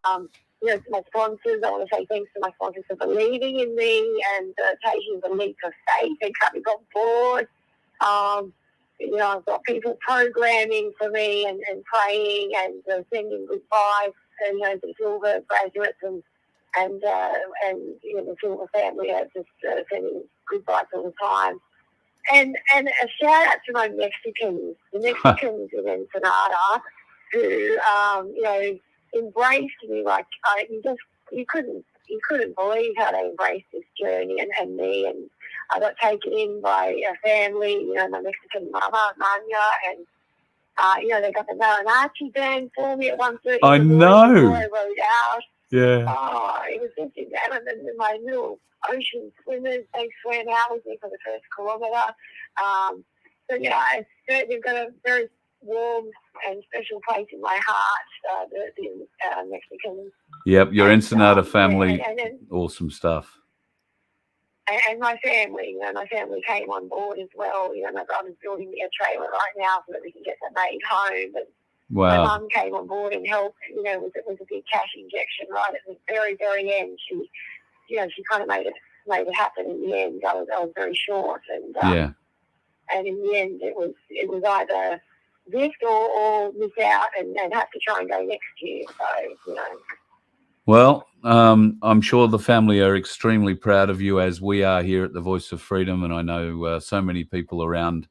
my sponsors. I want to say thanks to my sponsors for believing in me and taking the leap of faith and coming on board. I've got people programming for me and praying and sending goodbyes to all the graduates and the Silver family are just sending goodbyes all the time. And a shout out to my Mexicans, the Mexicans in Ensenada, who embraced me like you couldn't believe how they embraced this journey and me, and I got taken in by a family, my Mexican mama, Manya, and they got the mariachi band for me at 1:30. I know. I rode out. Yeah. Oh, it was just incredible. And my little ocean swimmers, they swam out with me for the first kilometre. They've got a very warm and special place in my heart, the Mexicans. Yep, your Ensenada family, awesome stuff. And my family, my family came on board as well. My brother's building me a trailer right now so that we can get them made home. And wow. My mum came on board and helped, with a big cash injection right at the very, very end. She kind of made it happen in the end. I was very short, and and in the end it was either this or miss out and have to try and go next year. So Well, I'm sure the family are extremely proud of you, as we are here at the Voice of Freedom, and I know so many people around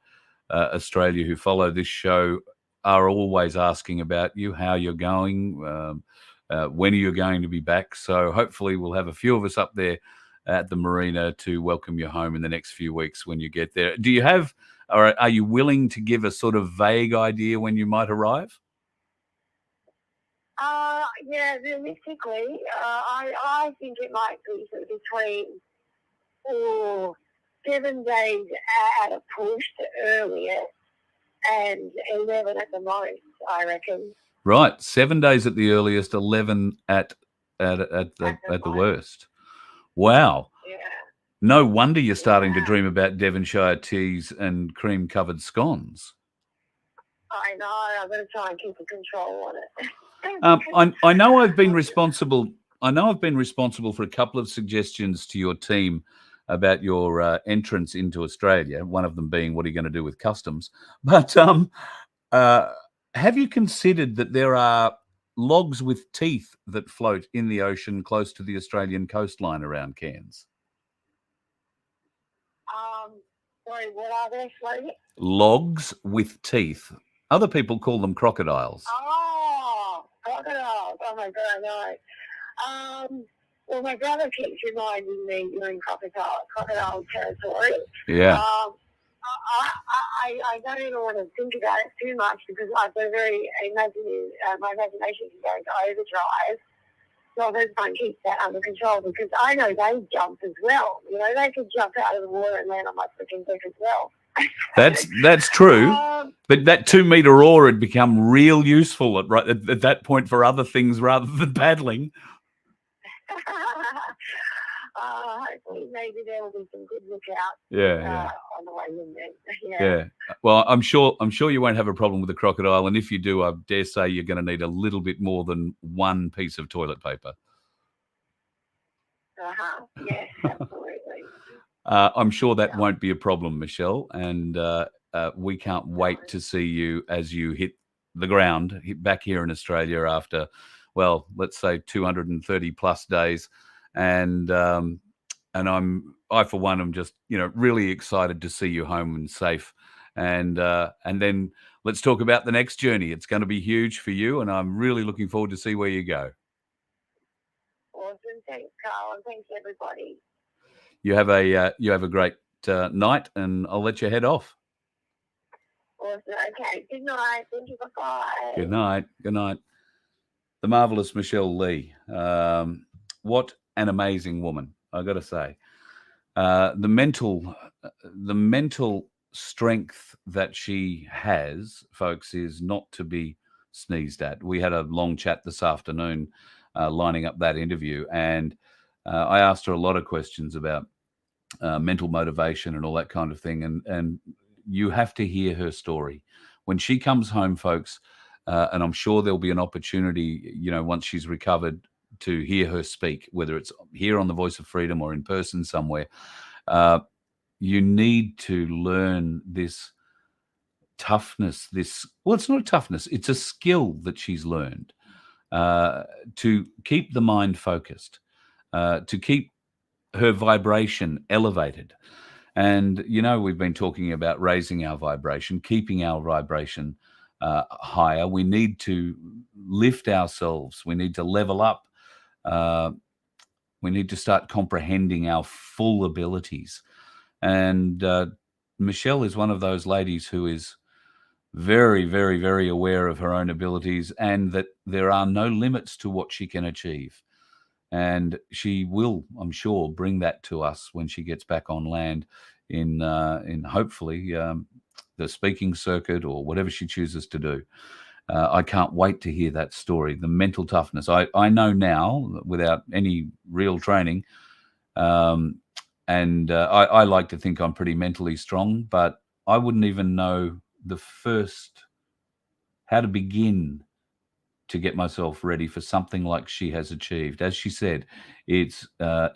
Australia who follow this show are always asking about you, how you're going, when are you going to be back. So hopefully we'll have a few of us up there at the marina to welcome you home in the next few weeks when you get there. Do you have, or are you willing to give a sort of vague idea when you might arrive? Realistically, I think it might be sort of between 7 days at a push to earliest and 11 at the most, I reckon. Right, 7 days at the earliest, 11 at the worst. Wow. Yeah. No wonder you're starting to dream about Devonshire teas and cream-covered scones. I know. I'm going to try and keep a control on it. I know I've been responsible. I know I've been responsible for a couple of suggestions to your team about your entrance into Australia. One of them being, what are you going to do with customs? But have you considered that there are logs with teeth that float in the ocean close to the Australian coastline around Cairns? Sorry, what are they floating? Logs with teeth. Other people call them crocodiles. Oh, crocodiles. Oh, my God, I know. Well, my brother keeps reminding me you're in crocodile territory. Yeah. I don't even want to think about it too much because I've got my imagination can go into overdrive. So I'm just trying to keep that under control because I know they jump as well. They could jump out of the water and land on my freaking deck as well. That's true, but that 2-meter oar had become real useful at that point for other things rather than paddling. Hopefully, maybe there will be some good lookouts. On the way in there. Yeah. Well, I'm sure you won't have a problem with the crocodile, and if you do, I dare say you're going to need a little bit more than one piece of toilet paper. Yes, absolutely. I'm sure that won't be a problem, Michelle. And we can't wait to see you as you hit the ground back here in Australia after, well, let's say 230 plus days. And I for one am just, really excited to see you home and safe. And then let's talk about the next journey. It's going to be huge for you, and I'm really looking forward to see where you go. Awesome. Thanks, Carl, and thanks, everybody. You have a great night, and I'll let you head off. Awesome. Okay. Good night. Thank you. Bye. Good night. Good night. The marvelous Michelle Lee. What an amazing woman, I got to say. The mental strength that she has, folks, is not to be sneezed at. We had a long chat this afternoon, lining up that interview, and I asked her a lot of questions about mental motivation and all that kind of thing. And you have to hear her story when she comes home, folks. And I'm sure there'll be an opportunity, once she's recovered, to hear her speak, whether it's here on the Voice of Freedom or in person somewhere. You need to learn this toughness. It's not a toughness. It's a skill that she's learned to keep the mind focused, to keep her vibration elevated. And, we've been talking about raising our vibration, keeping our vibration higher. We need to lift ourselves. We need to level up. We need to start comprehending our full abilities. And Michelle is one of those ladies who is very, very, very aware of her own abilities, and that there are no limits to what she can achieve. And she will, I'm sure, bring that to us when she gets back on land in hopefully the speaking circuit or whatever she chooses to do. I can't wait to hear that story, the mental toughness. I know now, without any real training, and I like to think I'm pretty mentally strong, but I wouldn't even know how to begin to get myself ready for something like she has achieved. As she said, it's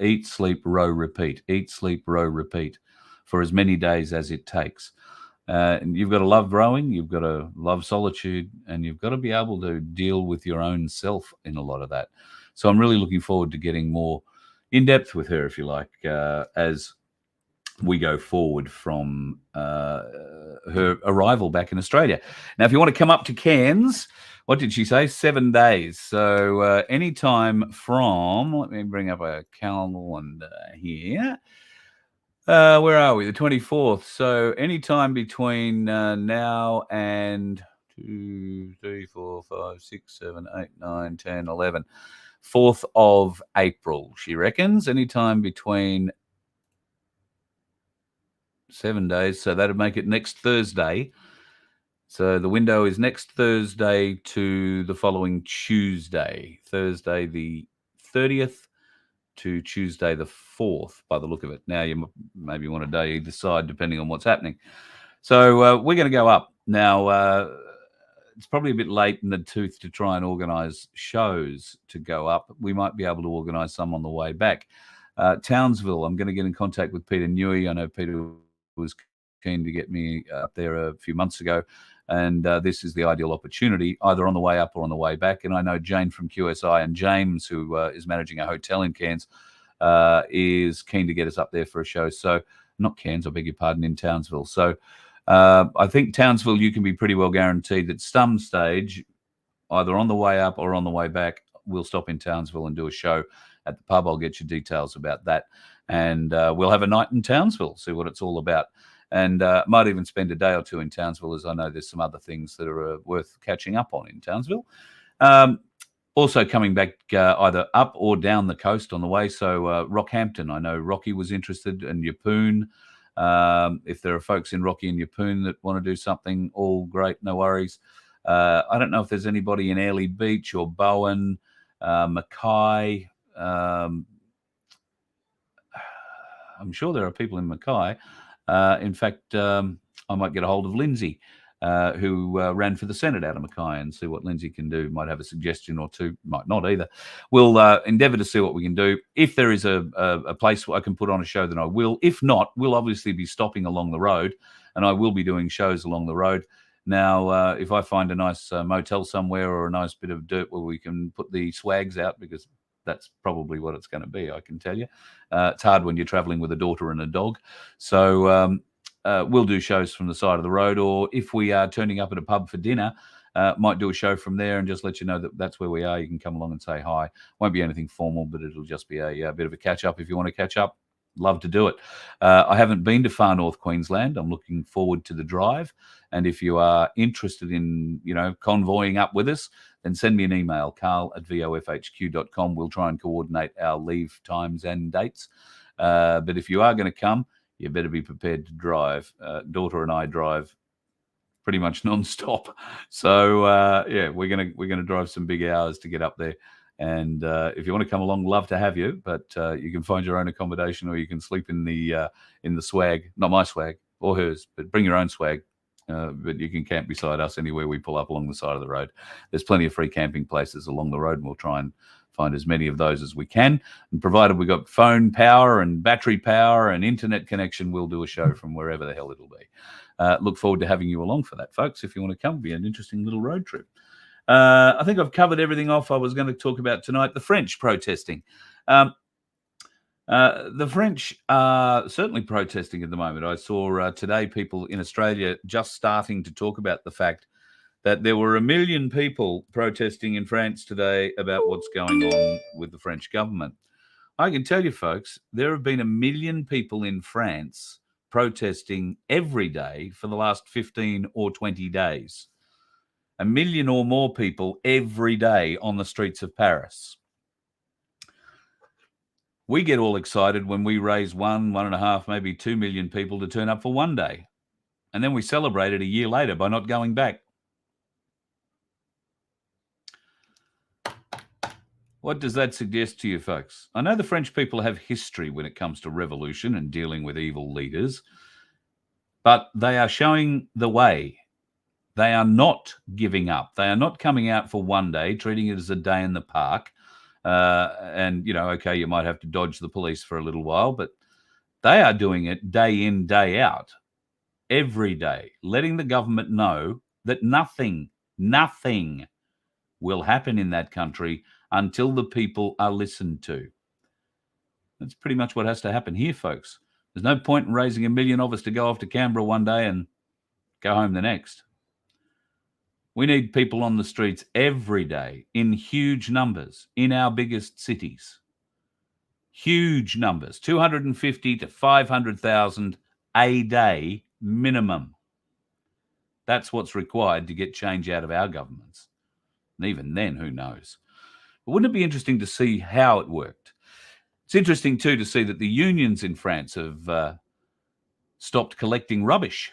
eat, sleep, row, repeat. Eat, sleep, row, repeat for as many days as it takes. And you've got to love growing, you've got to love solitude, and you've got to be able to deal with your own self in a lot of that. So I'm really looking forward to getting more in depth with her, if you like, as we go forward from her arrival back in Australia. Now, if you want to come up to Cairns, what did she say? 7 days. So anytime from, let me bring up a calendar here. Where are we? The 24th. So anytime between now and 2, 3, 4, 5, 6, 7, 8, 9, 10, 11. 4th of April, she reckons. Anytime between 7 days. So that'd make it next Thursday. So the window is next Thursday to the following Tuesday. Thursday the 30th. To Tuesday the 4th, by the look of it. Now you maybe want a day either side, depending on what's happening. So we're going to go up. Now, it's probably a bit late in the tooth to try and organise shows to go up. We might be able to organise some on the way back. Townsville, I'm going to get in contact with Peter Newey. I know Peter was keen to get me up there a few months ago. And this is the ideal opportunity, either on the way up or on the way back. And I know Jane from QSI and James, who is managing a hotel in Cairns, is keen to get us up there for a show. So, not Cairns, I beg your pardon, in Townsville. So, I think Townsville, you can be pretty well guaranteed that some stage, either on the way up or on the way back, we'll stop in Townsville and do a show at the pub. I'll get you details about that. And we'll have a night in Townsville, see what it's all about. And might even spend a day or two in Townsville, as I know there's some other things that are worth catching up on in Townsville. Also coming back either up or down the coast on the way. So Rockhampton, I know Rocky was interested, and Yeppoon. If there are folks in Rocky and Yeppoon that want to do something, all great, no worries. I don't know if there's anybody in Airlie Beach or Bowen, Mackay. I'm sure there are people in Mackay. In fact, I might get a hold of Lindsay, who ran for the Senate out of Mackay, and see what Lindsay can do. Might have a suggestion or two, might not either. We'll endeavour to see what we can do. If there is a place where I can put on a show, then I will. If not, we'll obviously be stopping along the road, and I will be doing shows along the road. Now, if I find a nice motel somewhere or a nice bit of dirt where we can put the swags out, because that's probably what it's going to be, I can tell you. It's hard when you're traveling with a daughter and a dog. So we'll do shows from the side of the road, or if we are turning up at a pub for dinner, might do a show from there and just let you know that that's where we are. You can come along and say hi. Won't be anything formal, but it'll just be a bit of a catch-up. If you want to catch up, love to do it. I haven't been to far north Queensland. I'm looking forward to the drive. And if you are interested in, convoying up with us, then send me an email, carl@vofhq.com. We'll try and coordinate our leave times and dates. But if you are going to come, you better be prepared to drive. Daughter and I drive pretty much non-stop. So, we're gonna drive some big hours to get up there. And if you want to come along, love to have you. But you can find your own accommodation, or you can sleep in the swag. Not my swag or hers, but bring your own swag. But you can camp beside us anywhere we pull up along the side of the road. There's plenty of free camping places along the road, and we'll try and find as many of those as we can. And provided we've got phone power and battery power and internet connection, we'll do a show from wherever the hell it'll be. Look forward to having you along for that, folks. If you want to come, it'll be an interesting little road trip. I think I've covered everything off I was going to talk about tonight. The French protesting. The French are certainly protesting at the moment. I saw today people in Australia just starting to talk about the fact that there were 1 million people protesting in France today about what's going on with the French government. I can tell you, folks, there have been 1 million people in France protesting every day for the last 15 or 20 days. 1 million or more people every day on the streets of Paris. We get all excited when we raise 1.5, maybe 2 million people to turn up for one day. And then we celebrate it a year later by not going back. What does that suggest to you, folks? I know the French people have history when it comes to revolution and dealing with evil leaders, but they are showing the way. They are not giving up. They are not coming out for one day, treating it as a day in the park. Okay, you might have to dodge the police for a little while, but they are doing it day in, day out, every day, letting the government know that nothing will happen in that country until the people are listened to. That's pretty much what has to happen here, folks. There's no point in raising 1 million of us to go off to Canberra one day and go home the next. We need people on the streets every day in huge numbers in our biggest cities. Huge numbers, 250 to 500,000 a day minimum. That's what's required to get change out of our governments. And even then, who knows? But wouldn't it be interesting to see how it worked? It's interesting, too, to see that the unions in France have stopped collecting rubbish.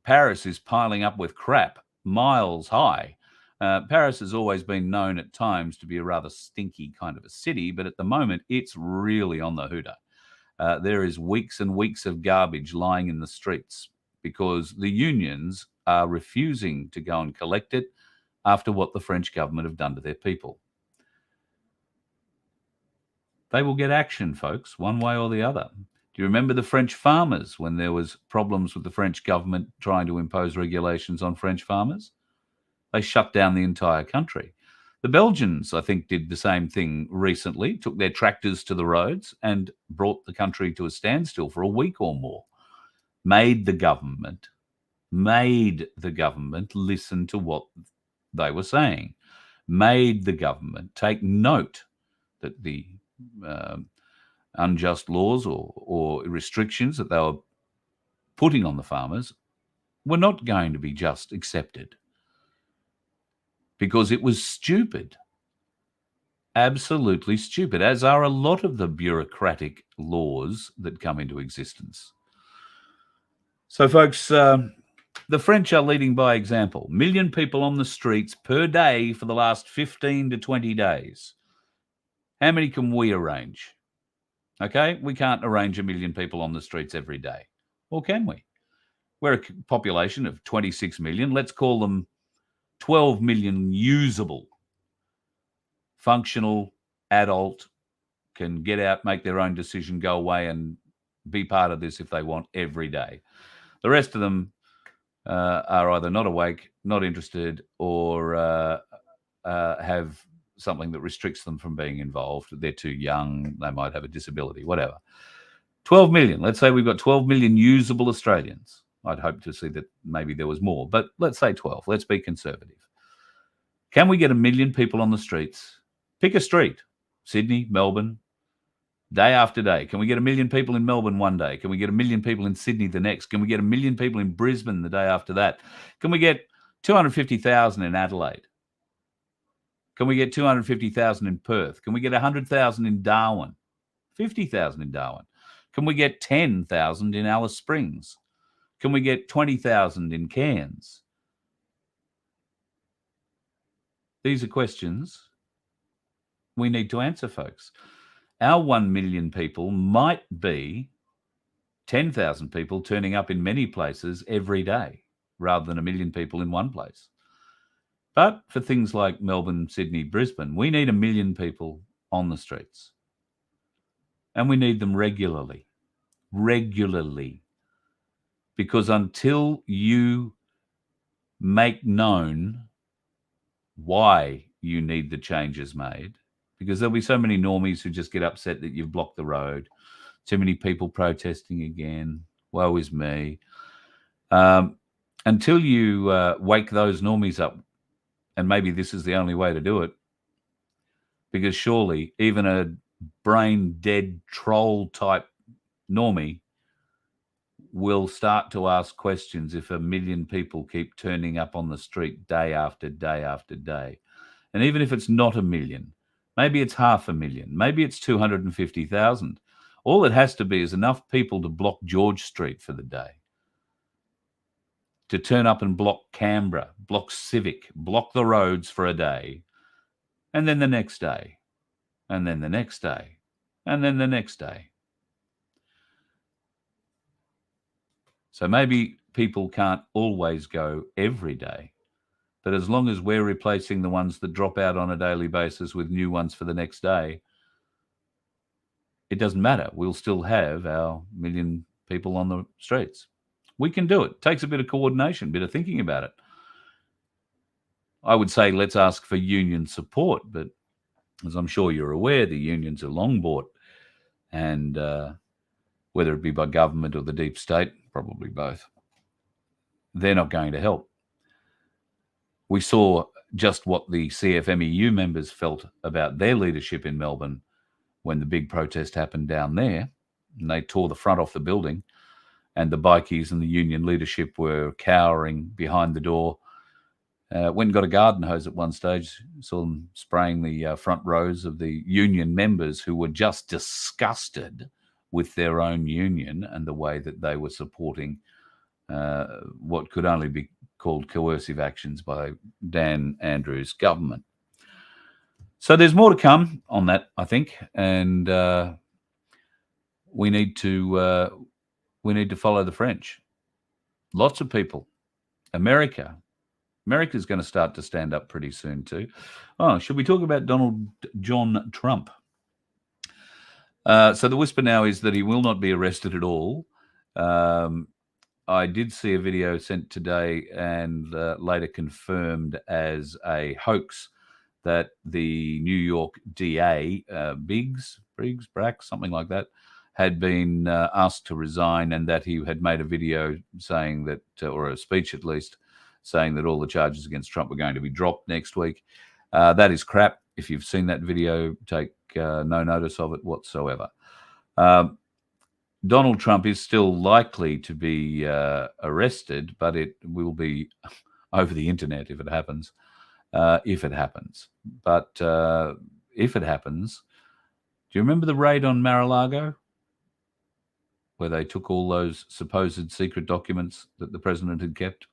Paris is piling up with crap miles high. Paris has always been known at times to be a rather stinky kind of a city, but at the moment, it's really on the hooter. There is weeks and weeks of garbage lying in the streets because the unions are refusing to go and collect it after what the French government have done to their people. They will get action, folks, one way or the other. Do you remember the French farmers when there was problems with the French government trying to impose regulations on French farmers? They shut down the entire country. The Belgians, I think, did the same thing recently, took their tractors to the roads and brought the country to a standstill for a week or more. Made the government listen to what they were saying. Made the government take note that the unjust laws or restrictions that they were putting on the farmers were not going to be just accepted because it was stupid, absolutely stupid, as are a lot of the bureaucratic laws that come into existence. So, folks, the French are leading by example. 1 million people on the streets per day for the last 15 to 20 days. How many can we arrange? Okay, we can't arrange 1 million people on the streets every day. Or can we? We're a population of 26 million. Let's call them 12 million usable, functional, adult, can get out, make their own decision, go away and be part of this if they want every day. The rest of them are either not awake, not interested, or have something that restricts them from being involved. They're too young. They might have a disability, whatever. 12 million. Let's say we've got 12 million usable Australians. I'd hope to see that maybe there was more, but let's say 12. Let's be conservative. Can we get 1 million people on the streets? Pick a street. Sydney, Melbourne, day after day. Can we get 1 million people in Melbourne one day? Can we get 1 million people in Sydney the next? Can we get 1 million people in Brisbane the day after that? Can we get 250,000 in Adelaide? Can we get 250,000 in Perth? Can we get 100,000 in Darwin? 50,000 in Darwin? Can we get 10,000 in Alice Springs? Can we get 20,000 in Cairns? These are questions we need to answer, folks. Our 1 million people might be 10,000 people turning up in many places every day rather than 1 million people in one place. But for things like Melbourne, Sydney, Brisbane, we need 1 million people on the streets. And we need them regularly. Because until you make known why you need the changes made, because there'll be so many normies who just get upset that you've blocked the road, too many people protesting again, woe is me. Until you wake those normies up, and maybe this is the only way to do it, because surely even a brain-dead troll-type normie will start to ask questions if 1 million people keep turning up on the street day after day after day. And even if it's not 1 million, maybe it's 500,000, maybe it's 250,000. All it has to be is enough people to block George Street for the day, to turn up and block Canberra, block Civic, block the roads for a day, and then the next day, and then the next day, and then the next day. So maybe people can't always go every day, but as long as we're replacing the ones that drop out on a daily basis with new ones for the next day, it doesn't matter. We'll still have our 1 million people on the streets. We can do it. It takes a bit of coordination, a bit of thinking about it. I would say let's ask for union support, but as I'm sure you're aware, the unions are long bought, and whether it be by government or the deep state, probably both, they're not going to help. We saw just what the CFMEU members felt about their leadership in Melbourne when the big protest happened down there, and they tore the front off the building, and the bikies and the union leadership were cowering behind the door. Went and got a garden hose at one stage, saw them spraying the front rows of the union members who were just disgusted with their own union and the way that they were supporting what could only be called coercive actions by Dan Andrews' government. So there's more to come on that, I think, and we need to follow the French. Lots of people. America's going to start to stand up pretty soon too. Oh, should we talk about Donald John Trump? So the whisper now is that he will not be arrested at all. I did see a video sent today and later confirmed as a hoax that the New York DA, Briggs, something like that, had been asked to resign, and that he had made a video saying that, or a speech at least, saying that all the charges against Trump were going to be dropped next week. That is crap. If you've seen that video, take no notice of it whatsoever. Donald Trump is still likely to be arrested, but it will be over the internet if it happens. But if it happens, do you remember the raid on Mar-a-Lago, where they took all those supposed secret documents that the president had kept?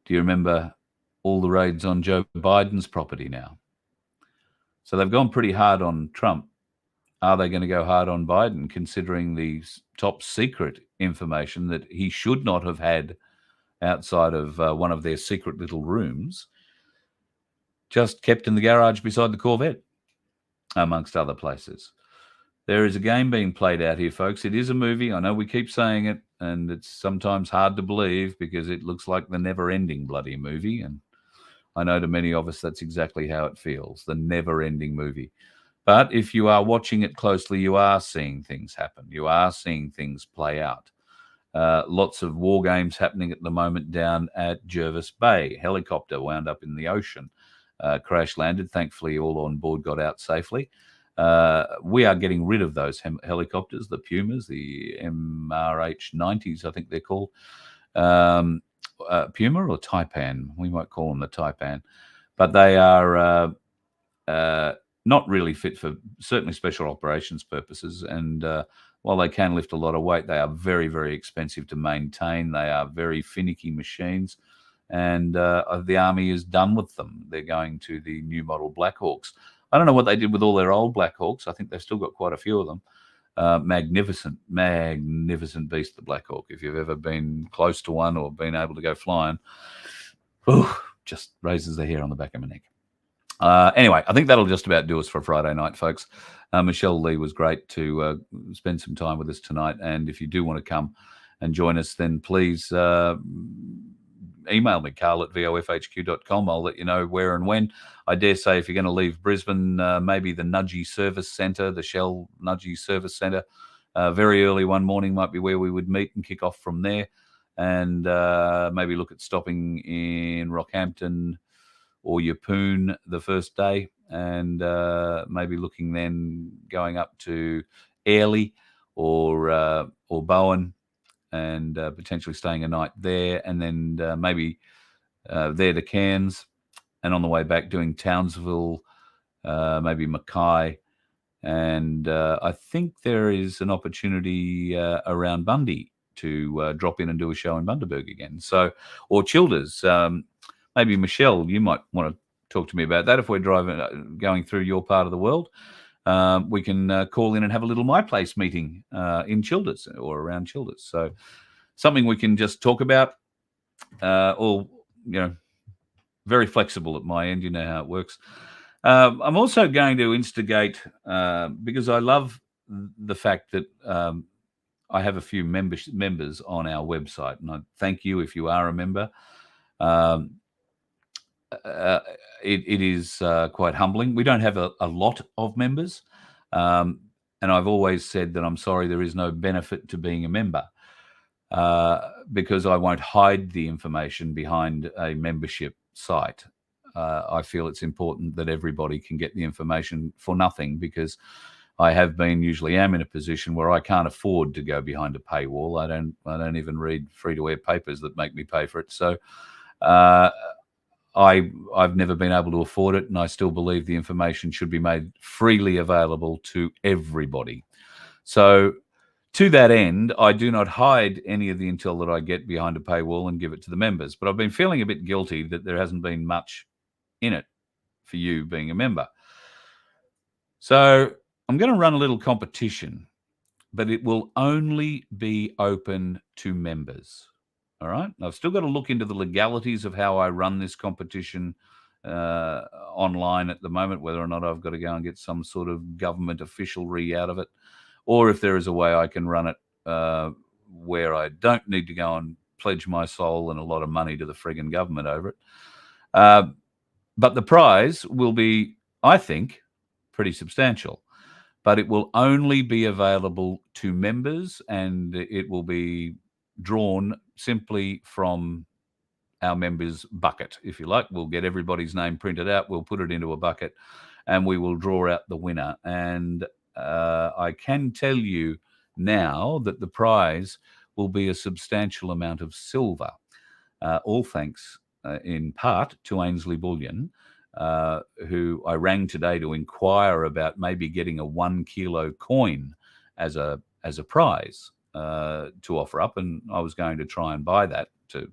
Do you remember all the raids on Joe Biden's property now? So they've gone pretty hard on Trump. Are they going to go hard on Biden, considering the top secret information that he should not have had outside of one of their secret little rooms, just kept in the garage beside the Corvette, amongst other places? There is a game being played out here, folks. It is a movie. I know we keep saying it, and it's sometimes hard to believe because it looks like the never-ending bloody movie. And I know to many of us that's exactly how it feels, the never-ending movie. But if you are watching it closely, you are seeing things happen. You are seeing things play out. Lots of war games happening at the moment down at Jervis Bay. Helicopter wound up in the ocean, crash landed. Thankfully, all on board got out safely. We are getting rid of those helicopters, the Pumas, the MRH-90s, I think they're called. Puma or Taipan? We might call them the Taipan. But they are not really fit for certainly special operations purposes. And while they can lift a lot of weight, they are very, very expensive to maintain. They are very finicky machines. And the Army is done with them. They're going to the new model Black Hawks. I don't know what they did with all their old Black Hawks. I think they've still got quite a few of them. Magnificent beast, the Black Hawk. If you've ever been close to one or been able to go flying, just raises the hair on the back of my neck. Anyway, I think that'll just about do us for Friday night, folks. Michelle Lee was great to spend some time with us tonight. And if you do want to come and join us, then please email me, carl@vofhq.com. I'll let you know where and when. I dare say if you're going to leave Brisbane, maybe the Nudgee Service Centre, the Shell Nudgee Service Centre, very early one morning might be where we would meet and kick off from there. And maybe look at stopping in Rockhampton or Yeppoon the first day, and maybe looking then going up to Airlie or Bowen, and potentially staying a night there, and then maybe there to Cairns, and on the way back doing Townsville, maybe Mackay, and I think there is an opportunity around Bundy to drop in and do a show in Bundaberg again. So, or Childers. Maybe Michelle, you might want to talk to me about that. If we're going through your part of the world, we can call in and have a little My Place meeting in Childers or around Childers. So something we can just talk about. All very flexible at my end. You know how it works. I'm also going to instigate because I love the fact that I have a few members on our website, and I thank you if you are a member. It is quite humbling. We don't have a lot of members, and I've always said that I'm sorry there is no benefit to being a member because I won't hide the information behind a membership site. I feel it's important that everybody can get the information for nothing, because I usually am in a position where I can't afford to go behind a paywall. I don't even read free-to-air papers that make me pay for it. So I've never been able to afford it, and I still believe the information should be made freely available to everybody. So to that end, I do not hide any of the intel that I get behind a paywall and give it to the members. But I've been feeling a bit guilty that there hasn't been much in it for you being a member. So I'm going to run a little competition, but it will only be open to members. All right. I've still got to look into the legalities of how I run this competition online at the moment, whether or not I've got to go and get some sort of government officialry out of it, or if there is a way I can run it where I don't need to go and pledge my soul and a lot of money to the friggin' government over it. But the prize will be, I think, pretty substantial. But it will only be available to members, and it will be drawn simply from our members' bucket, if you like. We'll get everybody's name printed out, we'll put it into a bucket, and we will draw out the winner. And I can tell you now that the prize will be a substantial amount of silver, all thanks in part to Ainsley Bullion, who I rang today to inquire about maybe getting a 1 kilo coin as a prize to offer up, and I was going to try and buy that to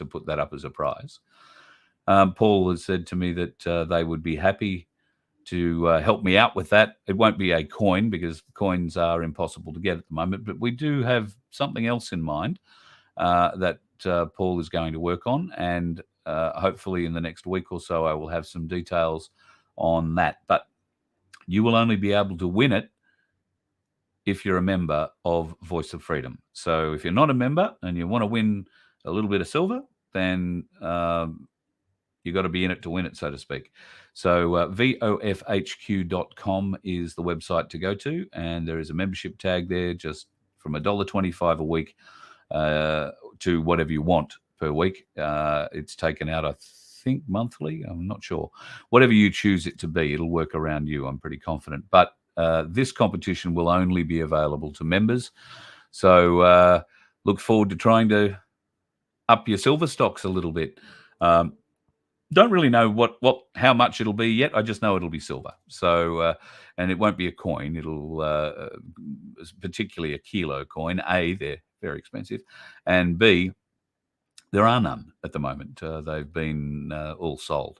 put that up as a prize. Paul has said to me that they would be happy to help me out with that. It won't be a coin because coins are impossible to get at the moment, but we do have something else in mind that Paul is going to work on, and hopefully in the next week or so I will have some details on that. But you will only be able to win it if you're a member of Voice of Freedom. So if you're not a member and you want to win a little bit of silver, then you've got to be in it to win it, so to speak. So VoFHQ.com is the website to go to, and there is a membership tag there, just from $1.25 a week to whatever you want per week. It's taken out, I think, monthly. I'm not sure. Whatever you choose it to be, it'll work around you, I'm pretty confident. But this competition will only be available to members. So look forward to trying to up your silver stocks a little bit. Don't really know how much it'll be yet. I just know it'll be silver. So, and it won't be a coin. It'll particularly a kilo coin. A, they're very expensive, and B, there are none at the moment. They've been all sold.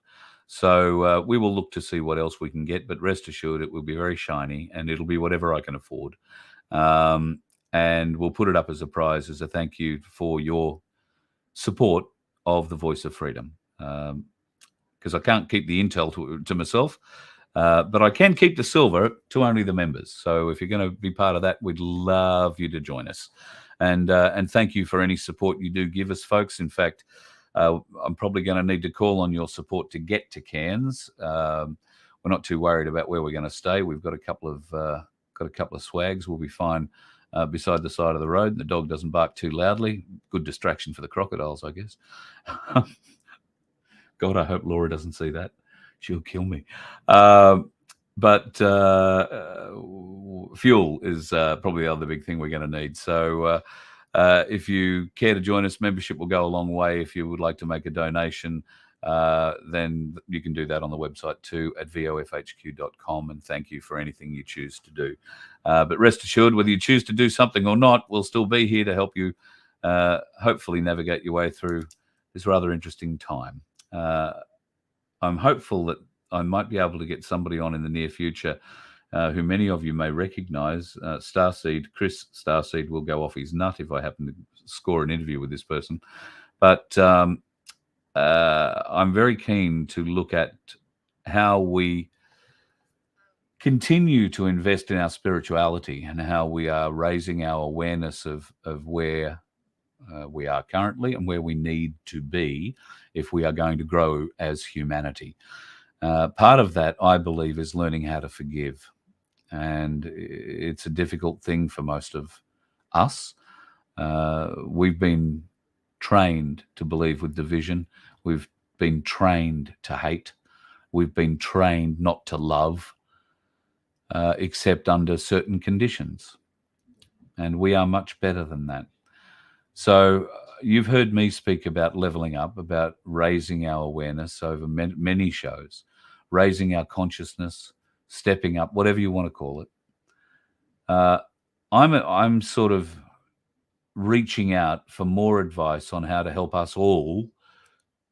So we will look to see what else we can get, but rest assured it will be very shiny, and it'll be whatever I can afford. And we'll put it up as a prize, as a thank you for your support of the Voice of Freedom. Because I can't keep the intel to myself, but I can keep the silver to only the members. So if you're going to be part of that, we'd love you to join us. And thank you for any support you do give us, folks. In fact, I'm probably going to need to call on your support to get to Cairns. We're not too worried about where we're going to stay. We've got a couple of swags. We'll be fine beside the side of the road. The dog doesn't bark too loudly. Good distraction for the crocodiles, I guess. God, I hope Laura doesn't see that. She'll kill me. But fuel is probably the other big thing we're going to need. So if you care to join us, membership will go a long way. If you would like to make a donation, then you can do that on the website too at vofhq.com. And thank you for anything you choose to do. But rest assured, whether you choose to do something or not, we'll still be here to help you hopefully navigate your way through this rather interesting time. I'm hopeful that I might be able to get somebody on in the near future who many of you may recognize. Starseed, Chris Starseed, will go off his nut if I happen to score an interview with this person. But I'm very keen to look at how we continue to invest in our spirituality and how we are raising our awareness of where we are currently and where we need to be if we are going to grow as humanity. Part of that, I believe, is learning how to forgive. And it's a difficult thing for most of us. We've been trained to believe with division. We've been trained to hate. We've been trained not to love, except under certain conditions. And we are much better than that. So you've heard me speak about leveling up, about raising our awareness over many shows, raising our consciousness, stepping up, whatever you want to call it. I'm sort of reaching out for more advice on how to help us all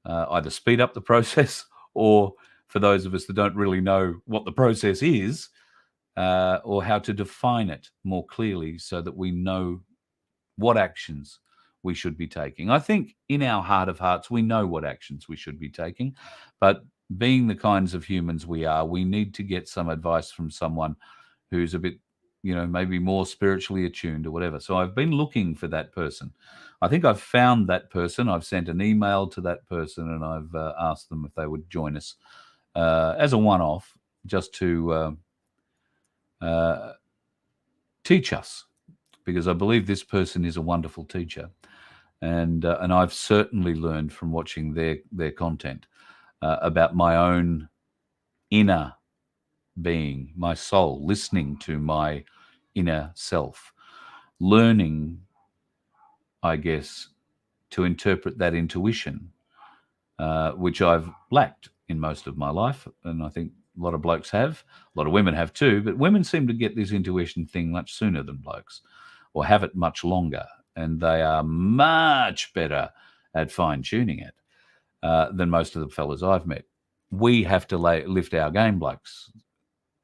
either speed up the process, or for those of us that don't really know what the process is, or how to define it more clearly so that we know what actions we should be taking. I think in our heart of hearts, we know what actions we should be taking, but being the kinds of humans we are, we need to get some advice from someone who's a bit, maybe more spiritually attuned or whatever. So I've been looking for that person. I think I've found that person. I've sent an email to that person and I've asked them if they would join us as a one-off, just to teach us, because I believe this person is a wonderful teacher. And I've certainly learned from watching their content about my own inner being, my soul, listening to my inner self, learning, I guess, to interpret that intuition, which I've lacked in most of my life. And I think a lot of blokes have, a lot of women have too, but women seem to get this intuition thing much sooner than blokes, or have it much longer. And they are much better at fine-tuning it than most of the fellas I've met. We have to lift our game, blokes.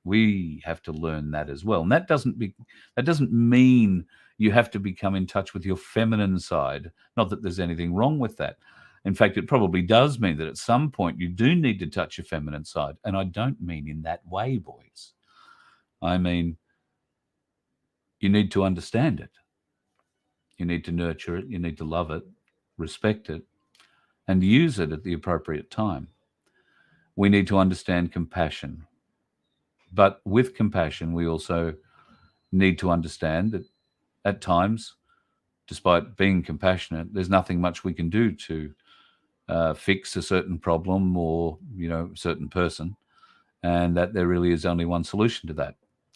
We have to learn that as well. And that doesn't mean you have to become in touch with your feminine side. Not that there's anything wrong with that. In fact, it probably does mean that at some point you do need to touch your feminine side. And I don't mean in that way, boys. I mean, you need to understand it. You need to nurture it. You need to love it, respect it, and use it at the appropriate time. We need to understand compassion. But with compassion, we also need to understand that at times, despite being compassionate, there's nothing much we can do to fix a certain problem or, certain person, and that there really is only one solution to that,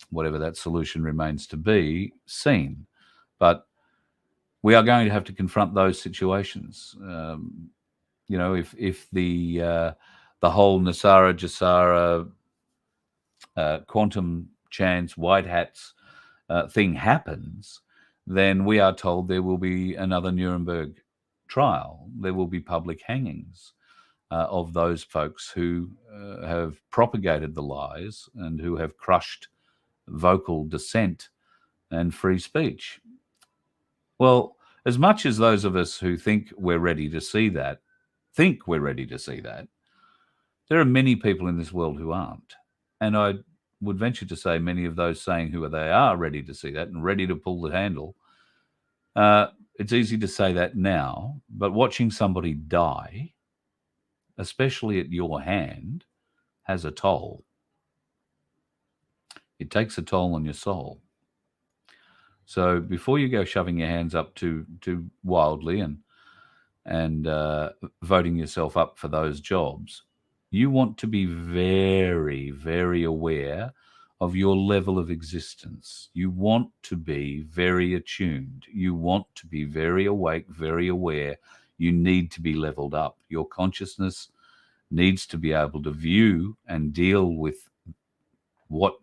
whatever that solution remains to be seen. But we are going to have to confront those situations. If the whole Nasara Jasara quantum chance white hats thing happens, then we are told there will be another Nuremberg trial. There will be public hangings of those folks who have propagated the lies and who have crushed vocal dissent and free speech. Well, as much as those of us who think we're ready to see that, there are many people in this world who aren't. And I would venture to say many of those saying who they are ready to see that and ready to pull the handle. It's easy to say that now, but watching somebody die, especially at your hand, has a toll. It takes a toll on your soul. So before you go shoving your hands up too wildly and voting yourself up for those jobs, you want to be very, very aware of your level of existence. You want to be very attuned. You want to be very awake, very aware. You need to be leveled up. Your consciousness needs to be able to view and deal with what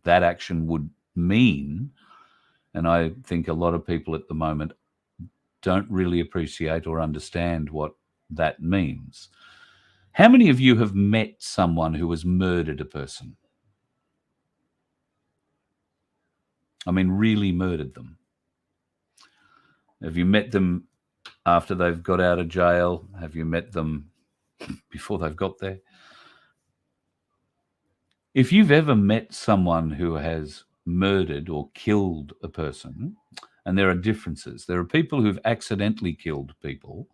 that action would mean. And I think a lot of people at the moment don't really appreciate or understand what that means. How many of you have met someone who has murdered a person? I mean, really murdered them. Have you met them after they've got out of jail? Have you met them before they've got there? If you've ever met someone who has murdered or killed a person, and there are differences. There are people who've accidentally killed people,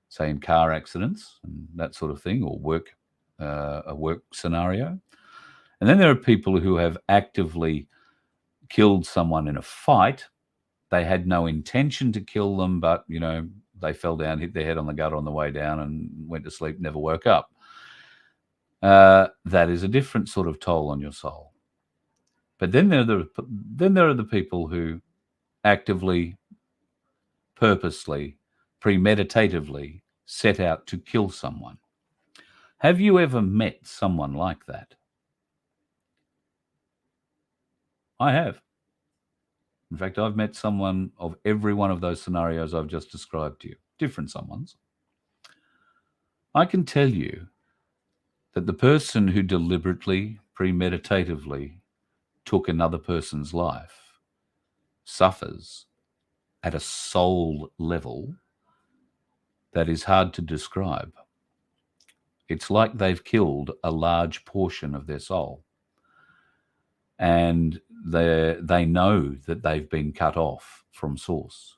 say in car accidents and that sort of thing, or a work scenario. And then there are people who have actively killed someone in a fight. They had no intention to kill them, but, they fell down, hit their head on the gutter on the way down and went to sleep, never woke up. That is a different sort of toll on your soul. But then there are the people who actively, purposely, premeditatively set out to kill someone. Have you ever met someone like that? I have. In fact, I've met someone of every one of those scenarios I've just described to you, different someones. I can tell you that the person who deliberately, premeditatively took another person's life suffers at a soul level that is hard to describe. It's like they've killed a large portion of their soul. And they know that they've been cut off from source,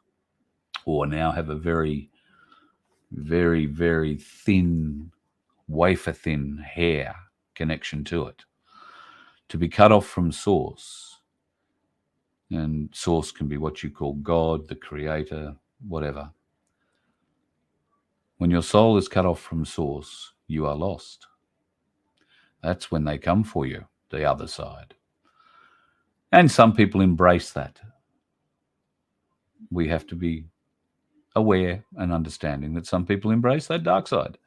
or now have a very, very, very thin, wafer-thin hair connection to it. To be cut off from source, and source can be what you call God, the creator, whatever. When your soul is cut off from source, you are lost. That's when they come for you, the other side. And some people embrace that. We have to be aware and understanding that some people embrace that dark side.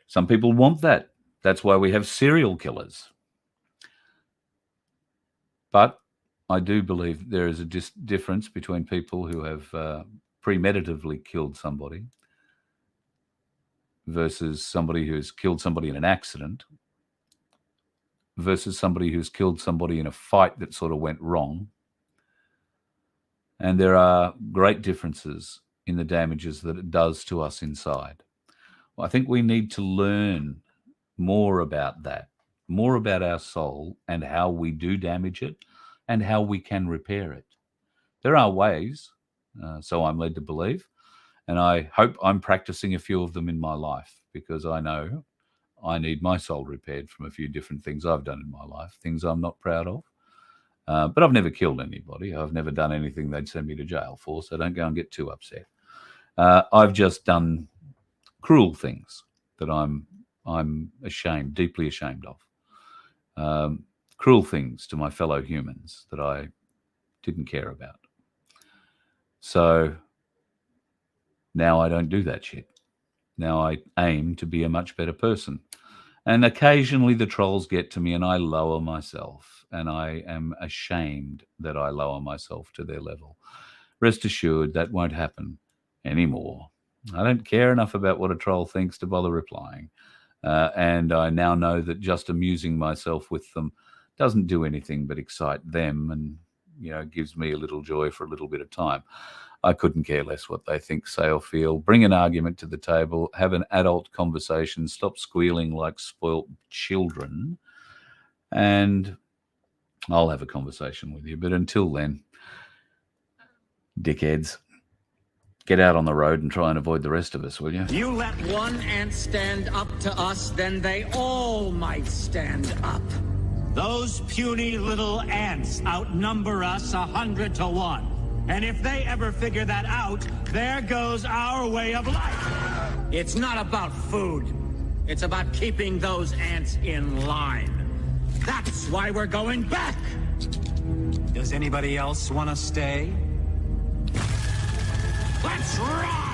Some people want that. That's why we have serial killers. But I do believe there is a difference between people who have premeditatively killed somebody versus somebody who's killed somebody in an accident versus somebody who's killed somebody in a fight that sort of went wrong. And there are great differences in the damages that it does to us inside. Well, I think we need to learn more about that, more about our soul and how we do damage it and how we can repair it. There are ways, so I'm led to believe, and I hope I'm practicing a few of them in my life, because I know I need my soul repaired from a few different things I've done in my life, things I'm not proud of. But I've never killed anybody. I've never done anything they'd send me to jail for, so don't go and get too upset. I've just done cruel things that I'm ashamed, deeply ashamed of. Cruel things to my fellow humans that I didn't care about. So now I don't do that shit. Now I aim to be a much better person. And occasionally the trolls get to me and I lower myself, and I am ashamed that I lower myself to their level. Rest assured that won't happen anymore. I don't care enough about what a troll thinks to bother replying. And I now know that just amusing myself with them doesn't do anything but excite them, and gives me a little joy for a little bit of time. I couldn't care less what they think, say, or feel. Bring an argument to the table, have an adult conversation, stop squealing like spoilt children, and I'll have a conversation with you. But until then, dickheads, get out on the road and try and avoid the rest of us, will you? You let one ant stand up to us, then they all might stand up. Those puny little ants outnumber us 100 to 1. And if they ever figure that out, there goes our way of life. It's not about food. It's about keeping those ants in line. That's why we're going back. Does anybody else want to stay? Let's rock!